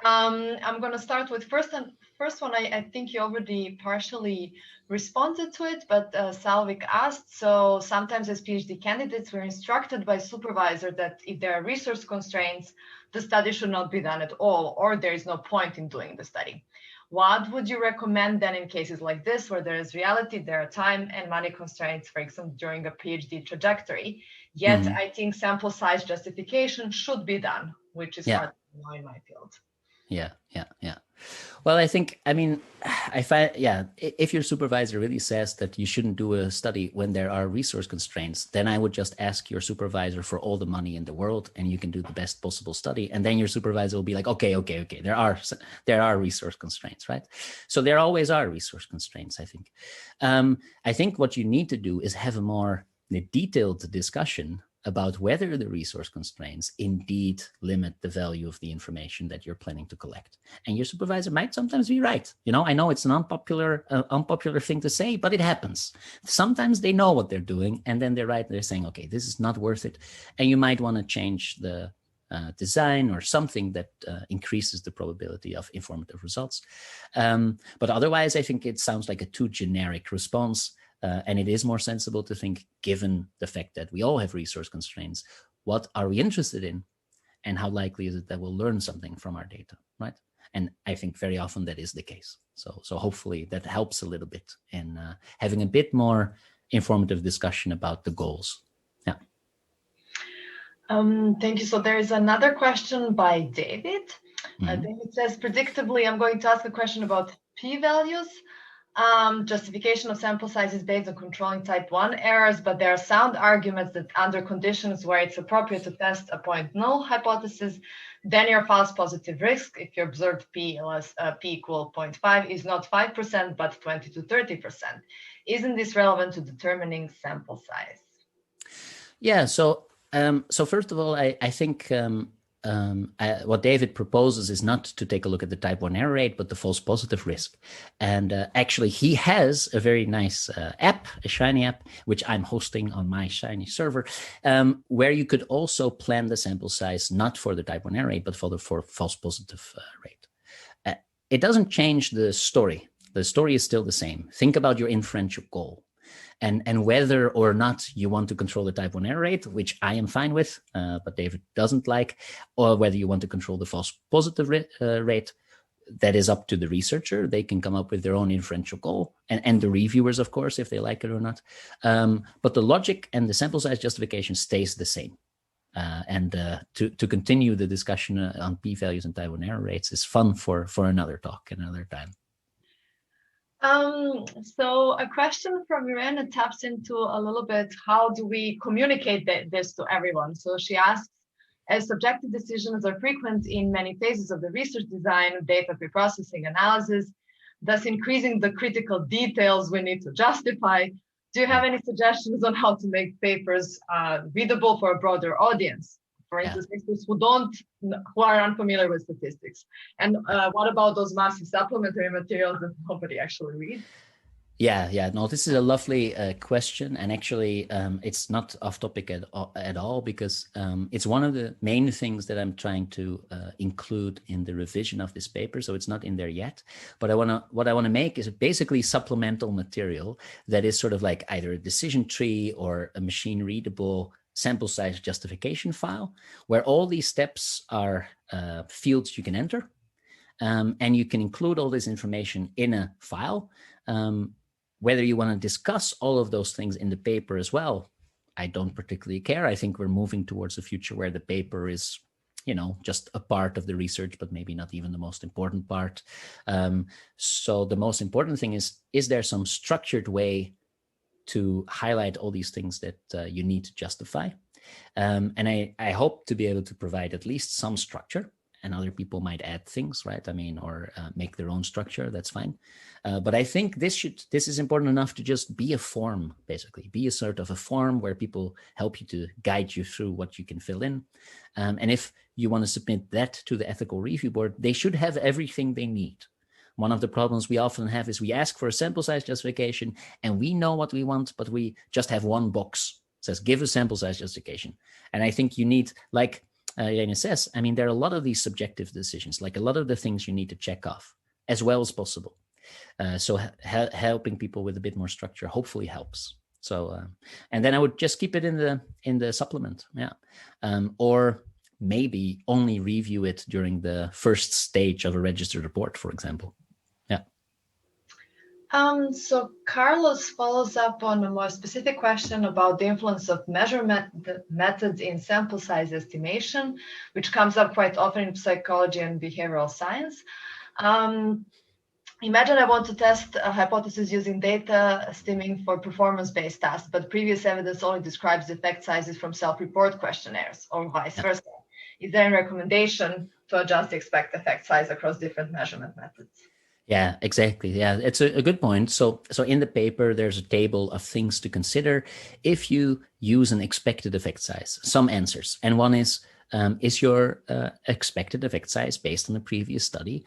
I'm going to start with first one. I think you already partially responded to it, but Salvik asked, so sometimes as PhD candidates, we're instructed by supervisor that if there are resource constraints, the study should not be done at all, or there is no point in doing the study. What would you recommend then in cases like this, where there is reality, there are time and money constraints, for example, during a PhD trajectory, yet I think sample size justification should be done, which is hard to know in my field. Yeah. Well, I think, I find, if your supervisor really says that you shouldn't do a study when there are resource constraints, then I would just ask your supervisor for all the money in the world and you can do the best possible study. And then your supervisor will be like, okay, there are resource constraints, right? So there always are resource constraints, I think. I think what you need to do is have a more detailed discussion about whether the resource constraints indeed limit the value of the information that you're planning to collect. And your supervisor might sometimes be right. I know it's an unpopular thing to say, but it happens. Sometimes they know what they're doing and then they're right. They're saying, okay, this is not worth it. And you might want to change the design or something that increases the probability of informative results. But otherwise, I think it sounds like a too generic response. And it is more sensible to think, given the fact that we all have resource constraints, what are we interested in? And how likely is it that we'll learn something from our data, right? And I think very often that is the case. So hopefully that helps a little bit in having a bit more informative discussion about the goals. Yeah. Thank you. So there is another question by David. David says, predictably, I'm going to ask a question about p-values. Justification of sample size is based on controlling type 1 errors, but there are sound arguments that under conditions where it's appropriate to test a point null hypothesis, then your false positive risk, if your observed p equal 0.5, is not 5%, but 20 to 30%. Isn't this relevant to determining sample size? Yeah, so first of all, I think what David proposes is not to take a look at the type 1 error rate, but the false positive risk. And actually, he has a very nice app, a Shiny app, which I'm hosting on my Shiny server, where you could also plan the sample size, not for the type 1 error rate, but for false positive rate. It doesn't change the story. The story is still the same. Think about your inferential goal. And whether or not you want to control the type 1 error rate, which I am fine with, but David doesn't like, or whether you want to control the false positive rate, that is up to the researcher. They can come up with their own inferential goal, and the reviewers, of course, if they like it or not. But the logic and the sample size justification stays the same. And to continue the discussion on p-values and type 1 error rates is fun for another talk, another time. So a question from Irene taps into a little bit, how do we communicate this to everyone? So she asks, as subjective decisions are frequent in many phases of the research design, data preprocessing, analysis, thus increasing the critical details we need to justify, do you have any suggestions on how to make papers readable for a broader audience? For instance, listeners who are unfamiliar with statistics. And what about those massive supplementary materials that nobody actually reads? Yeah. No, this is a lovely question. And actually, it's not off topic at all, because it's one of the main things that I'm trying to include in the revision of this paper. So it's not in there yet. But what I want to make is basically supplemental material that is sort of like either a decision tree or a machine readable sample size justification file, where all these steps are fields you can enter. And you can include all this information in a file. Whether you want to discuss all of those things in the paper as well, I don't particularly care. I think we're moving towards a future where the paper is, just a part of the research, but maybe not even the most important part. So the most important thing is there some structured way to highlight all these things that you need to justify? And I hope to be able to provide at least some structure. and other people might add things, right? I mean, or make their own structure. That's fine. But I think this is important enough to just be a form, basically, be a sort of a form where people help you to guide you through what you can fill in. And if you want to submit that to the ethical review board, they should have everything they need. One of the problems we often have is we ask for a sample size justification and we know what we want, but we just have one box that says give a sample size justification. And I think you need, like Jane says, I mean, there are a lot of these subjective decisions, like a lot of the things you need to check off as well as possible. So helping people with a bit more structure hopefully helps. So, and then I would just keep it in the supplement, yeah, or maybe only review it during the first stage of a registered report, for example. Yeah. So Carlos follows up on a more specific question about the influence of measurement methods in sample size estimation, which comes up quite often in psychology and behavioral science. Imagine I want to test a hypothesis using data stemming for performance-based tasks, but previous evidence only describes effect sizes from self-report questionnaires or vice versa. Is there a recommendation to adjust the expected effect size across different measurement methods? Yeah, exactly. Yeah, it's a good point. So in the paper, there's a table of things to consider if you use an expected effect size, some answers. And one is your expected effect size based on the previous study?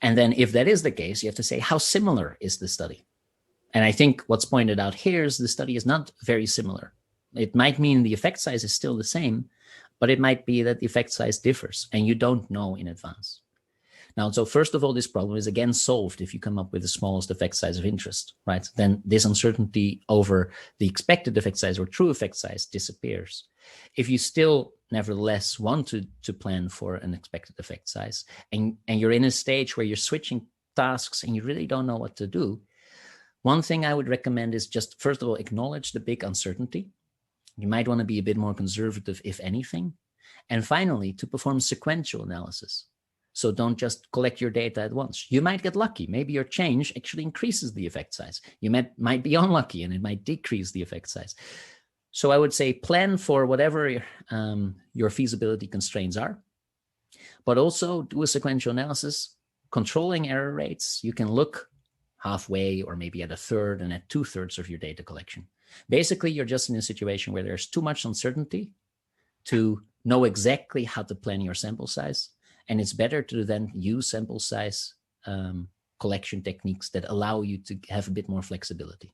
And then if that is the case, you have to say, how similar is the study? And I think what's pointed out here is the study is not very similar. It might mean the effect size is still the same, but it might be that the effect size differs and you don't know in advance. Now, so first of all, this problem is again solved if you come up with the smallest effect size of interest, right? Then this uncertainty over the expected effect size or true effect size disappears. If you still nevertheless want to plan for an expected effect size and you're in a stage where you're switching tasks and you really don't know what to do, one thing I would recommend is just, first of all, acknowledge the big uncertainty. You might want to be a bit more conservative, if anything. And finally, to perform sequential analysis. So don't just collect your data at once. You might get lucky. Maybe your change actually increases the effect size. You might be unlucky and it might decrease the effect size. So I would say plan for whatever your feasibility constraints are, but also do a sequential analysis, controlling error rates. You can look halfway or maybe at a third and at 2/3 of your data collection. Basically, you're just in a situation where there's too much uncertainty to know exactly how to plan your sample size. And it's better to then use sample size collection techniques that allow you to have a bit more flexibility.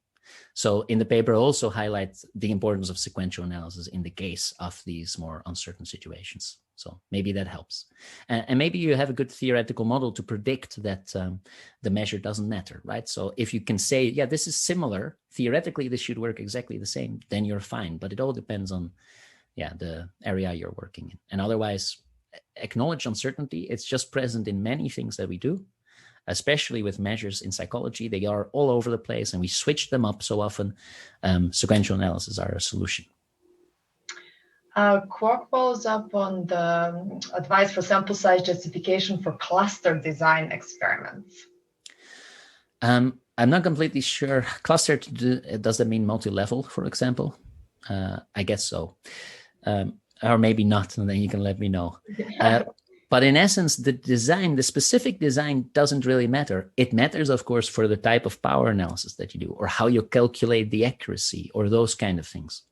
So in the paper, I also highlight the importance of sequential analysis in the case of these more uncertain situations. So maybe that helps. And maybe you have a good theoretical model to predict that the measure doesn't matter, right? So if you can say, yeah, this is similar, theoretically, this should work exactly the same, then you're fine. But it all depends on, the area you're working in. And otherwise, acknowledge uncertainty. It's just present in many things that we do, especially with measures in psychology. They are all over the place and we switch them up so often. Sequential analysis are a solution. Quark follows up on the advice for sample size justification for cluster design experiments. I'm not completely sure. Cluster, does that mean multi-level, for example? I guess so. Or maybe not, and then you can let me know. But in essence, the specific design doesn't really matter. It matters, of course, for the type of power analysis that you do or how you calculate the accuracy or those kind of things.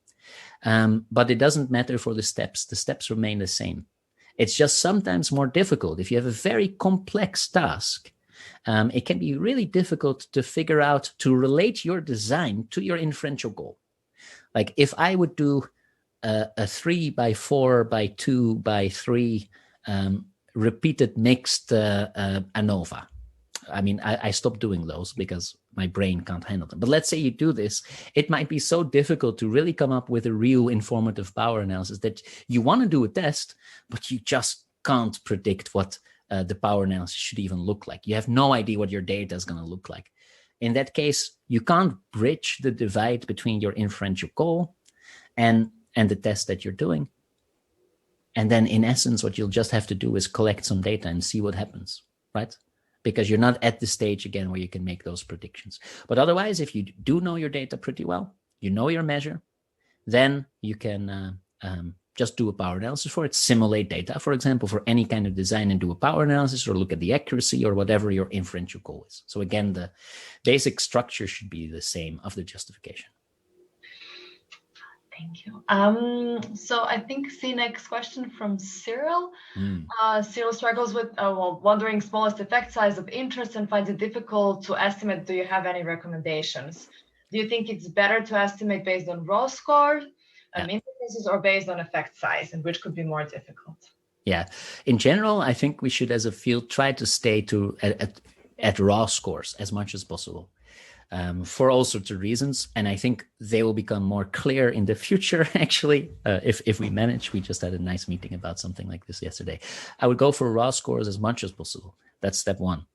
But it doesn't matter for the steps. The steps remain the same. It's just sometimes more difficult. If you have a very complex task, it can be really difficult to figure out, to relate your design to your inferential goal. Like if I would do a 3x4x2x3 repeated mixed ANOVA. I mean, I stopped doing those because my brain can't handle them. But let's say you do this, it might be so difficult to really come up with a real informative power analysis that you want to do a test, but you just can't predict what the power analysis should even look like. You have no idea what your data is going to look like. In that case, you can't bridge the divide between your inferential goal and the test that you're doing. And then in essence, what you'll just have to do is collect some data and see what happens, right? Because you're not at the stage again where you can make those predictions. But otherwise, if you do know your data pretty well, you know your measure, then you can just do a power analysis for it, simulate data, for example, for any kind of design and do a power analysis or look at the accuracy or whatever your inferential goal is. So again, the basic structure should be the same of the justification. Thank you. So I think the next question from Cyril. Cyril struggles with wondering smallest effect size of interest and finds it difficult to estimate. Do you have any recommendations? Do you think it's better to estimate based on raw score, interfaces, or based on effect size, and which could be more difficult? Yeah, in general, I think we should, as a field, try to stay at raw scores as much as possible. For all sorts of reasons. And I think they will become more clear in the future, actually, if we manage. We just had a nice meeting about something like this yesterday. I would go for raw scores as much as possible. That's step one.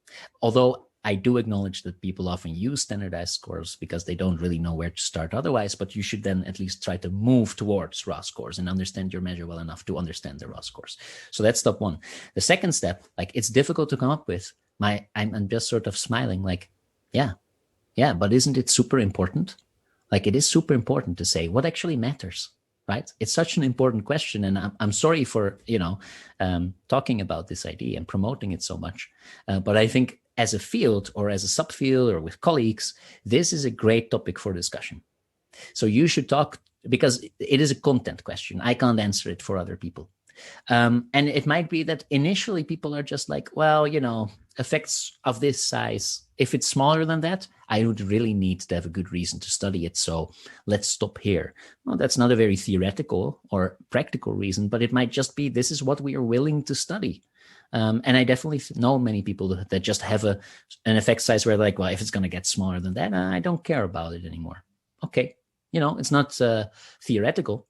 Although I do acknowledge that people often use standardized scores because they don't really know where to start otherwise, but you should then at least try to move towards raw scores and understand your measure well enough to understand the raw scores. So that's step one. The second step, like, it's difficult to come up with. I'm just sort of smiling like, yeah, but isn't it super important? Like, it is super important to say what actually matters, right? It's such an important question. And I'm sorry for, talking about this idea and promoting it so much. But I think as a field or as a subfield or with colleagues, this is a great topic for discussion. So you should talk, because it is a content question. I can't answer it for other people. And it might be that initially people are just like, well, effects of this size, if it's smaller than that, I would really need to have a good reason to study it. So let's stop here. Well, that's not a very theoretical or practical reason, but it might just be this is what we are willing to study. And I definitely know many people that just have an effect size where they're like, well, if it's going to get smaller than that, I don't care about it anymore. Okay. It's not theoretical,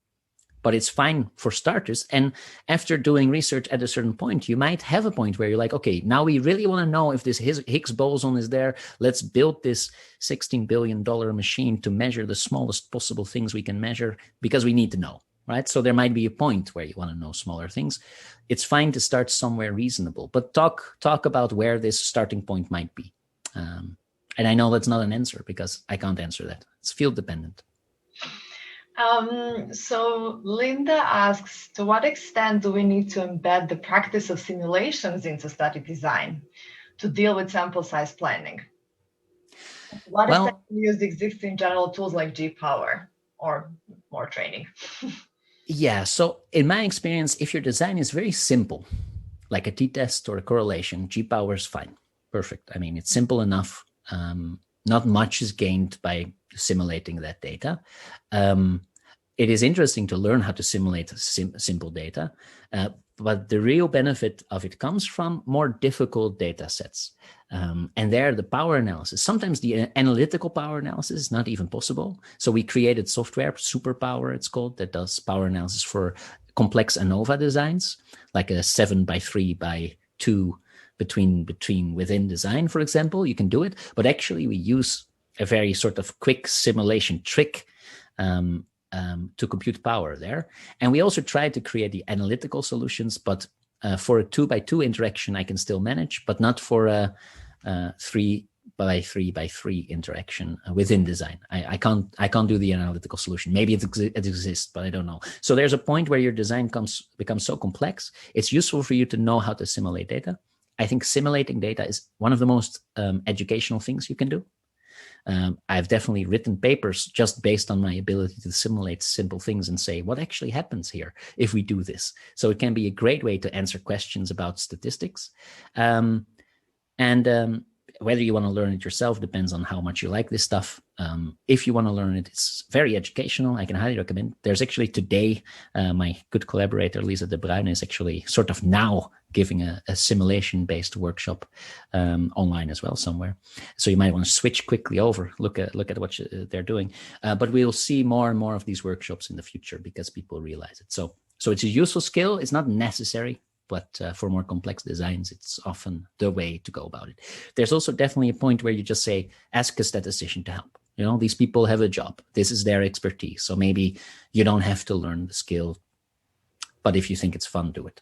but it's fine for starters. And after doing research at a certain point, you might have a point where you're like, okay, now we really want to know if this Higgs boson is there. Let's build this $16 billion machine to measure the smallest possible things we can measure because we need to know, right? So there might be a point where you want to know smaller things. It's fine to start somewhere reasonable, but talk about where this starting point might be. And I know that's not an answer because I can't answer that. It's field dependent. So Linda asks, to what extent do we need to embed the practice of simulations into study design to deal with sample size planning? What extent do we use the existing general tools like G-Power or more training? Yeah, so in my experience, if your design is very simple, like a t-test or a correlation, G-Power is fine. Perfect. I mean, it's simple enough. Not much is gained by simulating that data. It is interesting to learn how to simulate simple data, but the real benefit of it comes from more difficult data sets. And there, the power analysis, sometimes the analytical power analysis is not even possible. So we created software, Superpower it's called, that does power analysis for complex ANOVA designs, like a 7x3x2 within design, for example. You can do it, but actually we use a very sort of quick simulation trick to compute power there. And we also tried to create the analytical solutions, but for a 2x2 interaction, I can still manage, but not for a 3x3x3 interaction within design. I can't do the analytical solution. Maybe it exists, but I don't know. So there's a point where your design becomes so complex. It's useful for you to know how to simulate data. I think simulating data is one of the most educational things you can do. I've definitely written papers just based on my ability to simulate simple things and say what actually happens here if we do this. So it can be a great way to answer questions about statistics. Whether you want to learn it yourself depends on how much you like this stuff. If you want to learn it, it's very educational. I can highly recommend. There's actually today, my good collaborator, Lisa de Bruyne, is actually sort of now giving a simulation-based workshop online as well somewhere. So you might want to switch quickly over, look at what they're doing. But we'll see more and more of these workshops in the future because people realize it. So it's a useful skill. It's not necessary, but for more complex designs, it's often the way to go about it. There's also definitely a point where you just say, ask a statistician to help. These people have a job. This is their expertise. So maybe you don't have to learn the skill, but if you think it's fun, do it.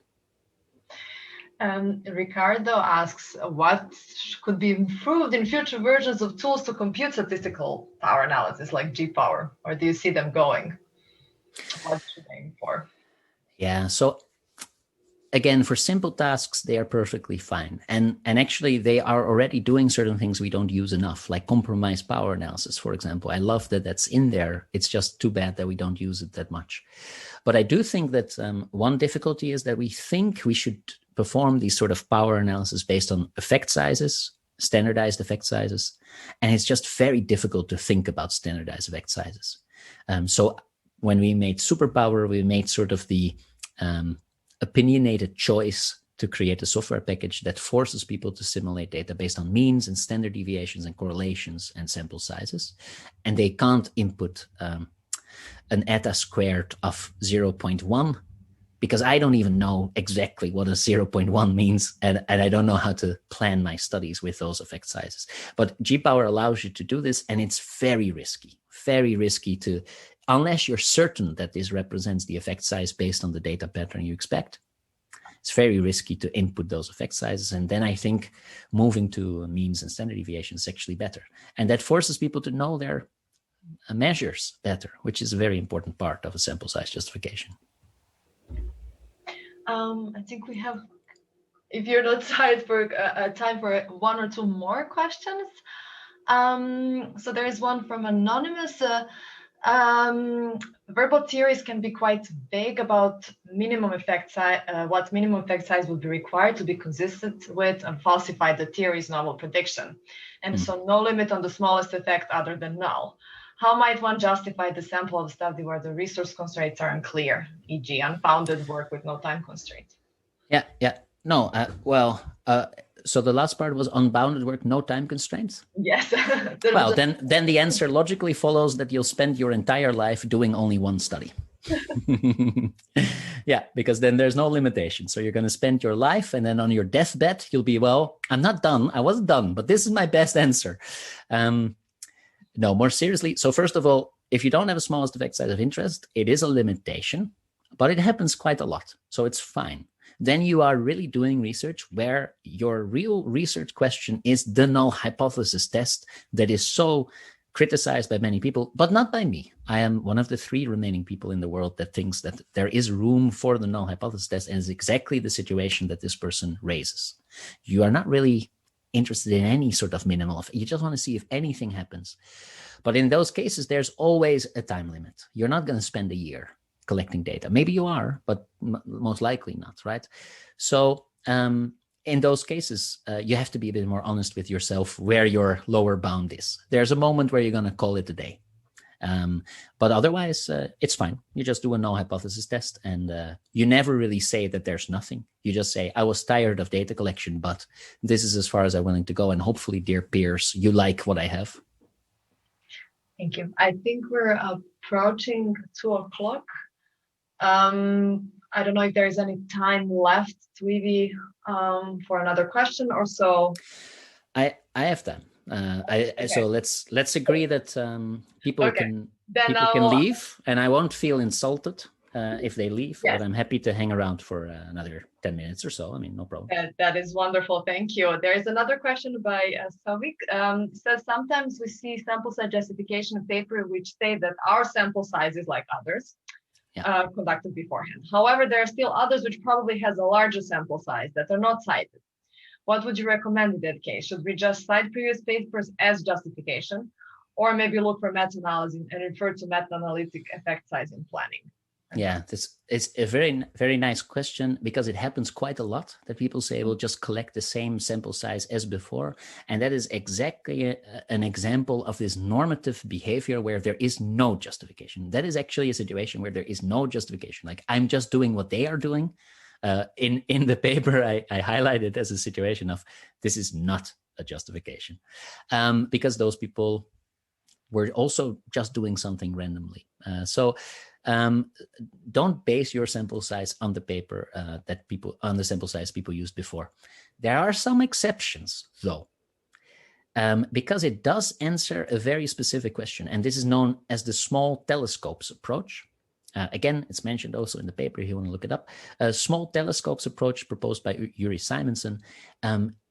Ricardo asks, what could be improved in future versions of tools to compute statistical power analysis like G-Power? Or do you see them going? What should they aim for? Yeah. So again, for simple tasks, they are perfectly fine. And actually, they are already doing certain things we don't use enough, like compromise power analysis, for example. I love that that's in there. It's just too bad that we don't use it that much. But I do think that one difficulty is that we think we should perform these sort of power analysis based on effect sizes, standardized effect sizes. And it's just very difficult to think about standardized effect sizes. So when we made superpower, we made sort of the opinionated choice to create a software package that forces people to simulate data based on means and standard deviations and correlations and sample sizes. And they can't input an eta squared of 0.1 because I don't even know exactly what a 0.1 means, and I don't know how to plan my studies with those effect sizes. But G-Power allows you to do this, and it's very risky to, unless you're certain that this represents the effect size based on the data pattern you expect. It's very risky to input those effect sizes. And then I think moving to means and standard deviation is actually better. And that forces people to know their measures better, which is a very important part of a sample size justification. I think we have, if you're not tired, for time for one or two more questions. So there is one from Anonymous. Verbal theories can be quite vague about minimum effect size, what minimum effect size would be required to be consistent with and falsify the theory's novel prediction. And so no limit on the smallest effect other than null. How might one justify the sample of a study where the resource constraints are unclear, e.g. unbounded work with no time constraint? Yeah. No, so the last part was unbounded work, no time constraints? Yes. Well, then the answer logically follows that you'll spend your entire life doing only one study. Yeah, because then there's no limitation. So you're going to spend your life, and then on your deathbed, you'll be, well, I'm not done. I wasn't done, but this is my best answer. No, more seriously. So first of all, if you don't have a smallest effect size of interest, it is a limitation, but it happens quite a lot. So it's fine. Then you are really doing research where your real research question is the null hypothesis test that is so criticized by many people, but not by me. I am one of the 3 remaining people in the world that thinks that there is room for the null hypothesis test, and it's exactly the situation that this person raises. You are not really interested in any sort of minimal. You just want to see if anything happens. But in those cases, there's always a time limit. You're not going to spend a year collecting data. Maybe you are, but most likely not, right? So in those cases, you have to be a bit more honest with yourself where your lower bound is. There's a moment where you're going to call it a day. But otherwise, it's fine. You just do a null hypothesis test, and you never really say that there's nothing. You just say, I was tired of data collection, but this is as far as I'm willing to go. And hopefully, dear peers, you like what I have. Thank you. I think we're approaching 2:00. I don't know if there's any time left, Tweety, for another question or so. I have time. Okay. So let's agree that people can leave, and I won't feel insulted if they leave. Yes. But I'm happy to hang around for another 10 minutes or so. I mean, no problem. That is wonderful. Thank you. There is another question by Savik. Says sometimes we see sample size justification paper which say that our sample size is like others. Yeah. Conducted beforehand. However, there are still others which probably has a larger sample size that are not cited. What would you recommend in that case? Should we just cite previous papers as justification, or maybe look for meta-analysis and refer to meta-analytic effect size in planning? Yeah, this is a very, very nice question, because it happens quite a lot that people say, we'll just collect the same sample size as before. And that is exactly an example of this normative behavior where there is no justification. That is actually a situation where there is no justification. Like, I'm just doing what they are doing. In the paper, I highlighted as a situation of this is not a justification, because those people were also just doing something randomly. So don't base your sample size on the paper on the sample size people used before. There are some exceptions, though, because it does answer a very specific question, and this is known as the small telescopes approach. Again, it's mentioned also in the paper if you want to look it up. A small telescopes approach proposed by Yuri Simonson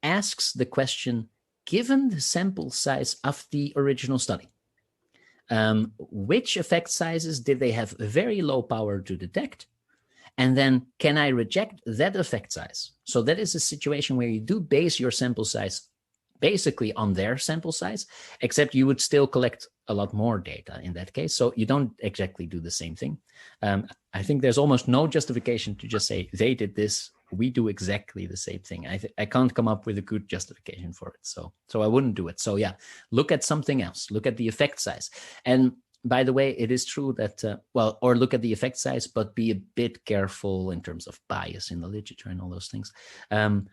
asks the question, given the sample size of the original study, which effect sizes did they have very low power to detect, And then can I reject that effect size? So that is a situation where you do base your sample size basically on their sample size, except you would still collect a lot more data in that case. So you don't exactly do the same thing. I think there's almost no justification to just say they did this, we do exactly the same thing. I can't come up with a good justification for it. So I wouldn't do it. So yeah, look at something else. Look at the effect size. And by the way, it is true that, or look at the effect size, but be a bit careful in terms of bias in the literature and all those things. And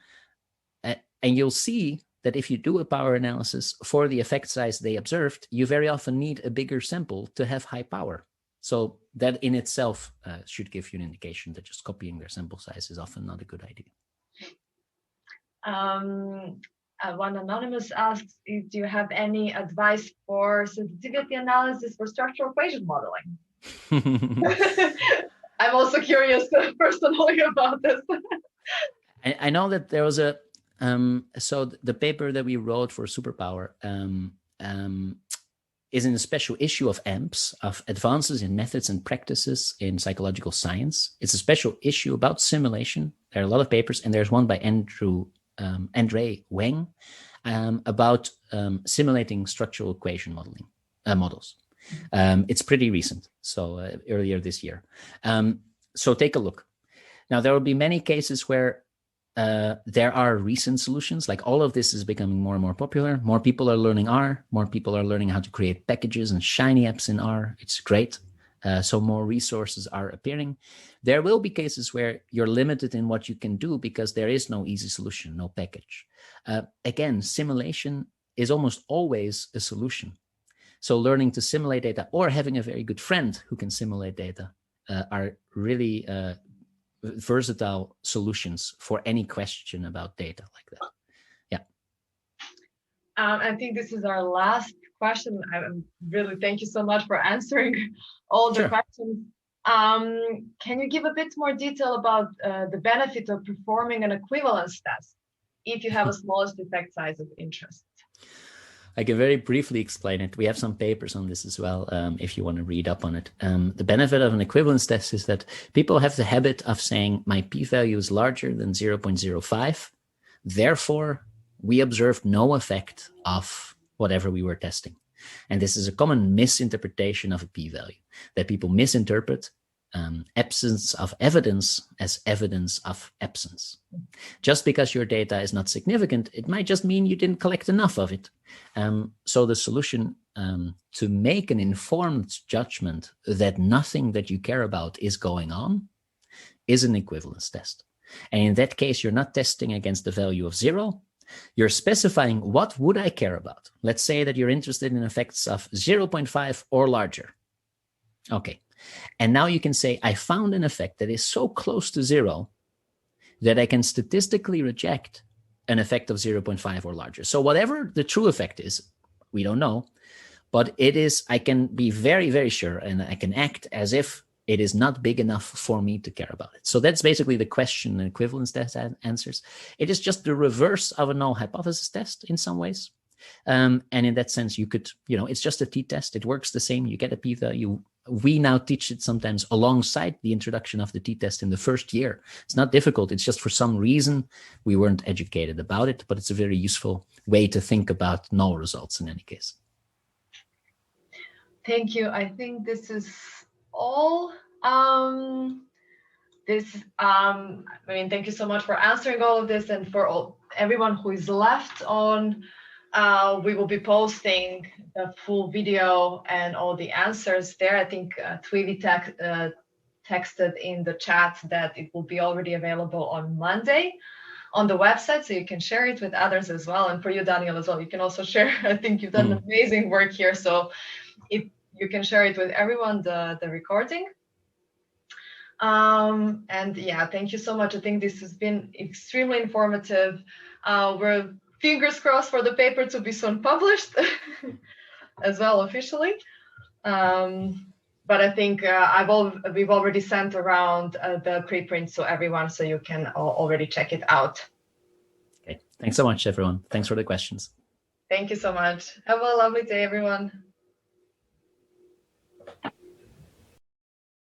you'll see that if you do a power analysis for the effect size they observed, you very often need a bigger sample to have high power. So that in itself should give you an indication that just copying their sample size is often not a good idea. One anonymous asks, do you have any advice for sensitivity analysis for structural equation modeling? I'm also curious personally about this. I know that there was a, so the paper that we wrote for Superpower is in a special issue of AMPS, of Advances in Methods and Practices in Psychological Science. It's a special issue about simulation. There are a lot of papers, and there's one by Andre Wang about simulating structural equation modeling models. It's pretty recent, so earlier this year. So take a look. Now, there will be many cases where there are recent solutions. Like all of this is becoming more and more popular. More people are learning R. More people are learning how to create packages and shiny apps in R. It's great. So more resources are appearing. There will be cases where you're limited in what you can do because there is no easy solution, no package. Again, simulation is almost always a solution. So learning to simulate data or having a very good friend who can simulate data are really versatile solutions for any question about data like that. Yeah. I think this is our last question. I really thank you so much for answering all the questions. Can you give a bit more detail about the benefit of performing an equivalence test if you have a smallest effect size of interest? I can very briefly explain it. We have some papers on this as well, if you want to read up on it. The benefit of an equivalence test is that people have the habit of saying my p-value is larger than 0.05. Therefore, we observed no effect of whatever we were testing. And this is a common misinterpretation of a p-value, that people misinterpret absence of evidence as evidence of absence. Just because your data is not significant, it might just mean you didn't collect enough of it. So the solution to make an informed judgment that nothing that you care about is going on is an equivalence test. And in that case, you're not testing against the value of 0. You're specifying what would I care about. Let's say that you're interested in effects of 0.5 or larger. Okay. And now you can say, I found an effect that is so close to 0 that I can statistically reject an effect of 0.5 or larger. So whatever the true effect is, we don't know, but it is, I can be very, very sure, and I can act as if it is not big enough for me to care about it. So that's basically the question and equivalence test answers. It is just the reverse of a null hypothesis test in some ways. And in that sense, you could, it's just a t-test. It works the same. You get a p-value. We now teach it sometimes alongside the introduction of the t-test in the first year. It's not difficult. It's just for some reason we weren't educated about it, but it's a very useful way to think about null results in any case. Thank you. I think this is all. Thank you so much for answering all of this, and for everyone who is left on. We will be posting the full video and all the answers there. I think Tweety texted in the chat that it will be already available on Monday on the website, so you can share it with others as well. And for you, Daniel, as well, you can also share. I think you've done amazing work here. So if you can share it with everyone, the recording. And yeah, thank you so much. I think this has been extremely informative. We're fingers crossed for the paper to be soon published as well officially. But I think we've already sent around the preprint to everyone, so you can already check it out. Okay, thanks so much, everyone. Thanks for the questions. Thank you so much. Have a lovely day, everyone.